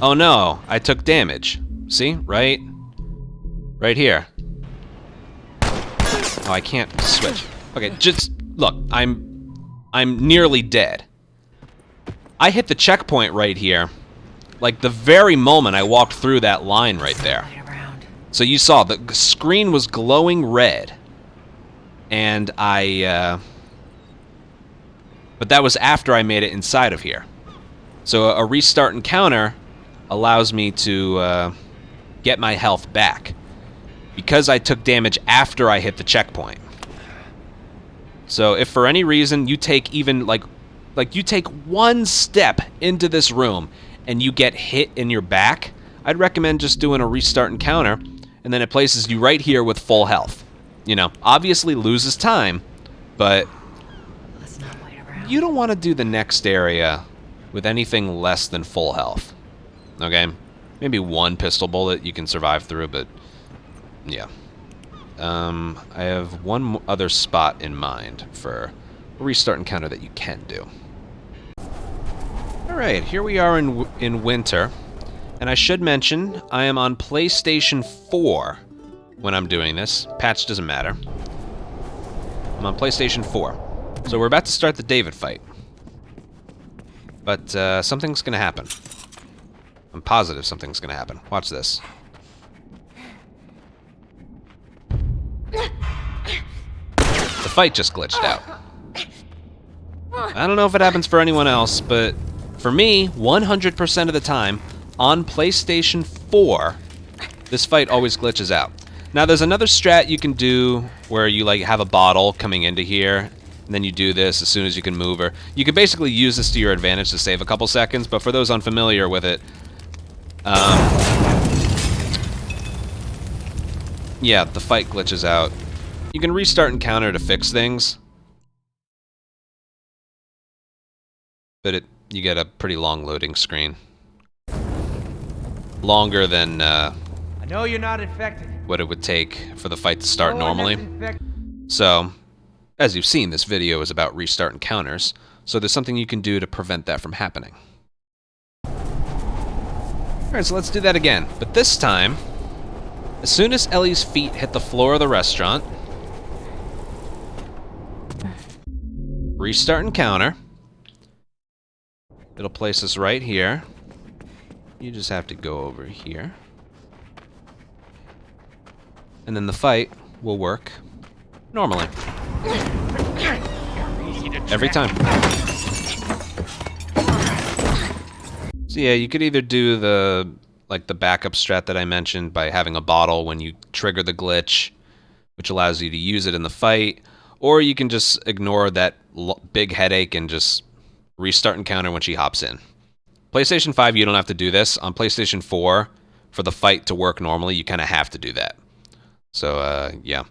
oh no, I took damage. See? Right here. Oh, I can't switch. Okay, just, look, I'm nearly dead. I hit the checkpoint right here, like the very moment I walked through that line right there. So you saw the screen was glowing red, and but that was after I made it inside of here. So a restart encounter allows me to get my health back, because I took damage after I hit the checkpoint. So if for any reason you take even like you take one step into this room and you get hit in your back, I'd recommend just doing a restart encounter, and then it places you right here with full health. You know, obviously loses time, but Let's not wait around. you don't want to do the next area with anything less than full health. Okay? Maybe one pistol bullet you can survive through, but yeah. I have one other spot in mind for a restart encounter that you can do. Alright, here we are in winter. And I should mention, I am on PlayStation 4 when I'm doing this. Patch doesn't matter. I'm on PlayStation 4. So we're about to start the David fight. But something's gonna happen. I'm positive something's gonna happen. Watch this. The fight just glitched out. I don't know if it happens for anyone else, but for me, 100% of the time, on PlayStation 4, this fight always glitches out. Now, there's another strat you can do where you like have a bottle coming into here, and then you do this as soon as you can move her. You can basically use this to your advantage to save a couple seconds, but for those unfamiliar with it, yeah, the fight glitches out. You can restart encounter to fix things, but you get a pretty long loading screen. Longer than I know you're not infected. what it would take for the fight to start No one normally. that's infected. So, as you've seen, this video is about restart encounters, so there's something you can do to prevent that from happening. Alright, so let's do that again. But this time, as soon as Ellie's feet hit the floor of the restaurant, restart encounter. It'll place us right here. You just have to go over here. And then the fight will work normally. Every time. So yeah, you could either do the backup strat that I mentioned by having a bottle when you trigger the glitch, which allows you to use it in the fight, or you can just ignore that big headache and just restart encounter when she hops in. PlayStation 5, you don't have to do this. On PlayStation 4, for the fight to work normally, you kind of have to do that. So, yeah.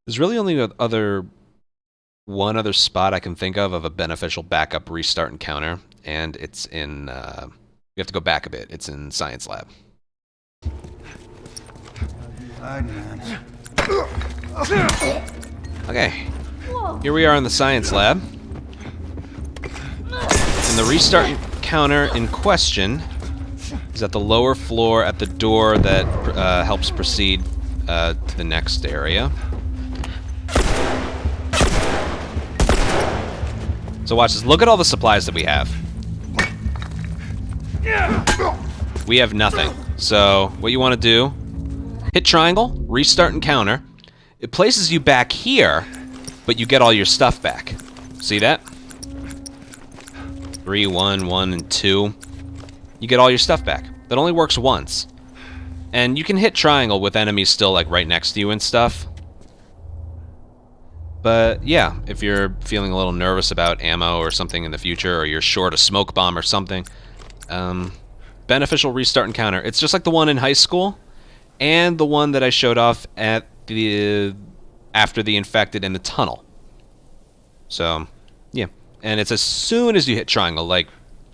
There's really only one other spot I can think of a beneficial backup restart encounter, and it's in, you have to go back a bit. It's in Science Lab. Okay. Here we are in the Science Lab. And the restart encounter in question is at the lower floor at the door that helps proceed to the next area. So watch this. Look at all the supplies that we have. We have nothing. So what you want to do, hit triangle, restart encounter. It places you back here, but you get all your stuff back. See that? 3, 1, 1, and 2. You get all your stuff back. That only works once. And you can hit triangle with enemies still like right next to you and stuff. But yeah, if you're feeling a little nervous about ammo or something in the future, or you're short a smoke bomb or something, beneficial restart encounter. It's just like the one in high school, and the one that I showed off at after the infected in the tunnel. So, yeah. And it's as soon as you hit triangle, like,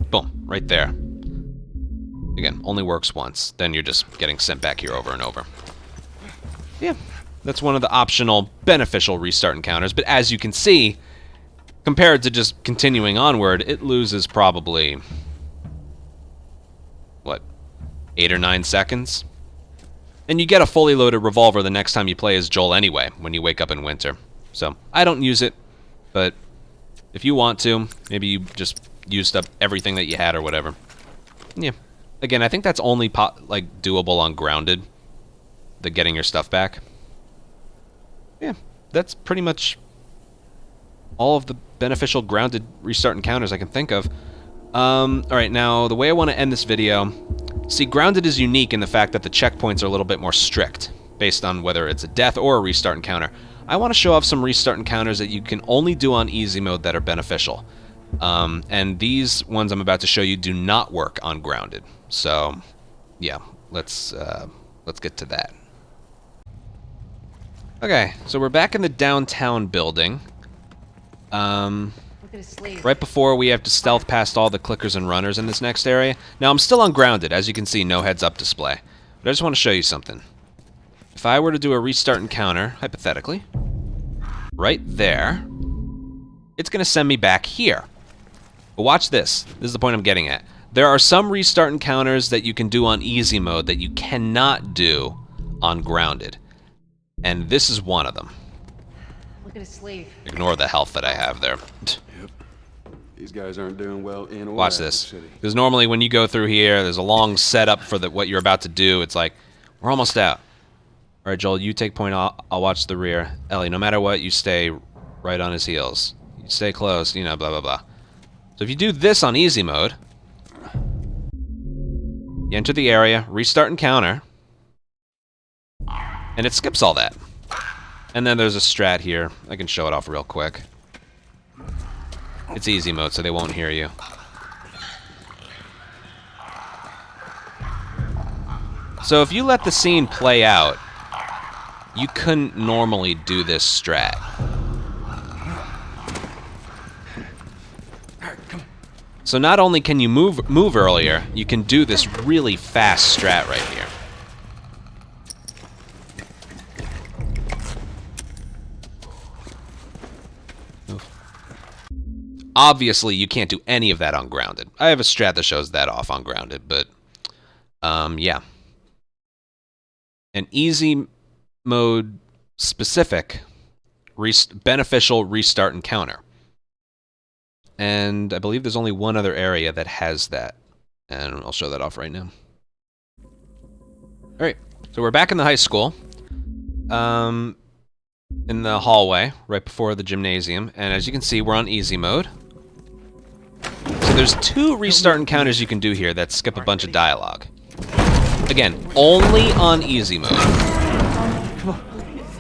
boom, right there. Again, only works once. Then you're just getting sent back here over and over. Yeah. That's one of the optional beneficial restart encounters, but as you can see, compared to just continuing onward, it loses probably, what, 8 or 9 seconds? And you get a fully loaded revolver the next time you play as Joel anyway, when you wake up in winter. So, I don't use it, but if you want to, maybe you just used up everything that you had or whatever. Yeah. Again, I think that's only doable on grounded, the getting your stuff back. Yeah, that's pretty much all of the beneficial grounded restart encounters I can think of. Alright, now the way I want to end this video... See, grounded is unique in the fact that the checkpoints are a little bit more strict, based on whether it's a death or a restart encounter. I want to show off some restart encounters that you can only do on easy mode that are beneficial. And these ones I'm about to show you do not work on grounded. So, yeah, let's get to that. Okay, so we're back in the downtown building. Look at his sleeve. Right before we have to stealth past all the clickers and runners in this next area. Now, I'm still on grounded. As you can see, no heads-up display. But I just want to show you something. If I were to do a restart encounter, hypothetically, right there, it's going to send me back here. But watch this. This is the point I'm getting at. There are some restart encounters that you can do on easy mode that you cannot do on grounded. And this is one of them. Look at his sleeve. Ignore the health that I have there. Yep. These guys aren't doing well in or Watch out of the this. city. Because normally when you go through here, there's a long setup for what you're about to do. It's like, we're almost out. All right, Joel, you take point. I'll watch the rear. Ellie, no matter what, you stay right on his heels. You stay close, you know, blah, blah, blah. So if you do this on easy mode, you enter the area, restart encounter, and it skips all that. And then there's a strat here. I can show it off real quick. It's easy mode, so they won't hear you. So if you let the scene play out, you couldn't normally do this strat. So not only can you move earlier, you can do this really fast strat right here. Obviously, you can't do any of that on grounded. I have a strat that shows that off on grounded, but yeah. An easy mode specific beneficial restart encounter. And I believe there's only one other area that has that. And I'll show that off right now. Alright, so we're back in the high school. In the hallway, right before the gymnasium. And as you can see, we're on easy mode. So there's 2 restart encounters you can do here that skip a bunch of dialogue. Again, only on easy mode.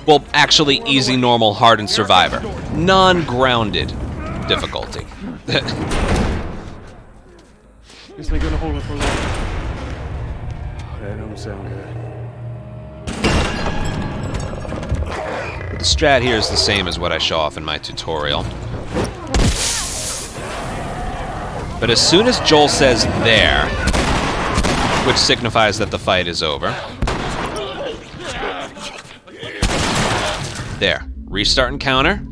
Well, actually, easy, normal, hard, and survivor. Non-grounded difficulty. Guess they're gonna hold it for long. That don't sound good. The strat here is the same as what I show off in my tutorial. But as soon as Joel says there, which signifies that the fight is over, there, restart encounter.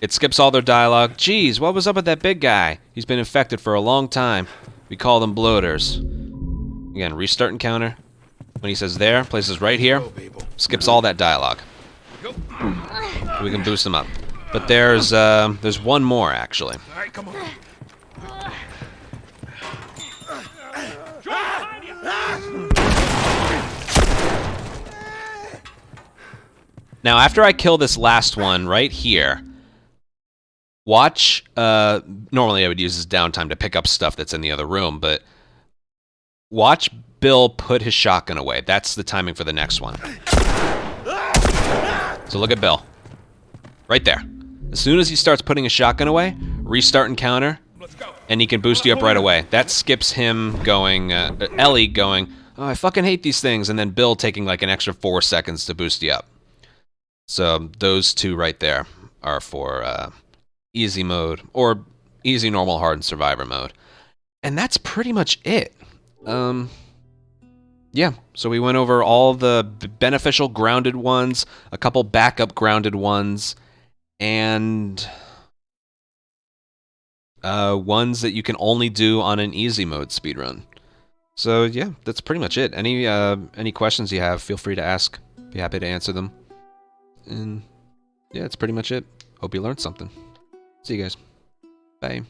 It skips all their dialogue. Geez, what was up with that big guy? He's been infected for a long time. We call them bloaters. Again, restart encounter. When he says there, places right here, skips all that dialogue. We can boost them up. But there's one more actually. All right, come on. Now, after I kill this last one right here, watch, normally I would use this downtime to pick up stuff that's in the other room, but watch Bill put his shotgun away. That's the timing for the next one. So look at Bill. Right there. As soon as he starts putting his shotgun away, restart encounter, and he can boost you up right away. That skips him going, Ellie going, oh, I fucking hate these things, and then Bill taking like an extra 4 seconds to boost you up. So those 2 right there are for easy mode, or easy, normal, hard, and survivor mode. And that's pretty much it. Yeah, yeah, so we went over all the beneficial grounded ones, a couple backup grounded ones, and ones that you can only do on an easy mode speedrun. So yeah, that's pretty much it. Any questions you have, feel free to ask. Be happy to answer them. And yeah, that's pretty much it. Hope you learned something. See you guys. Bye.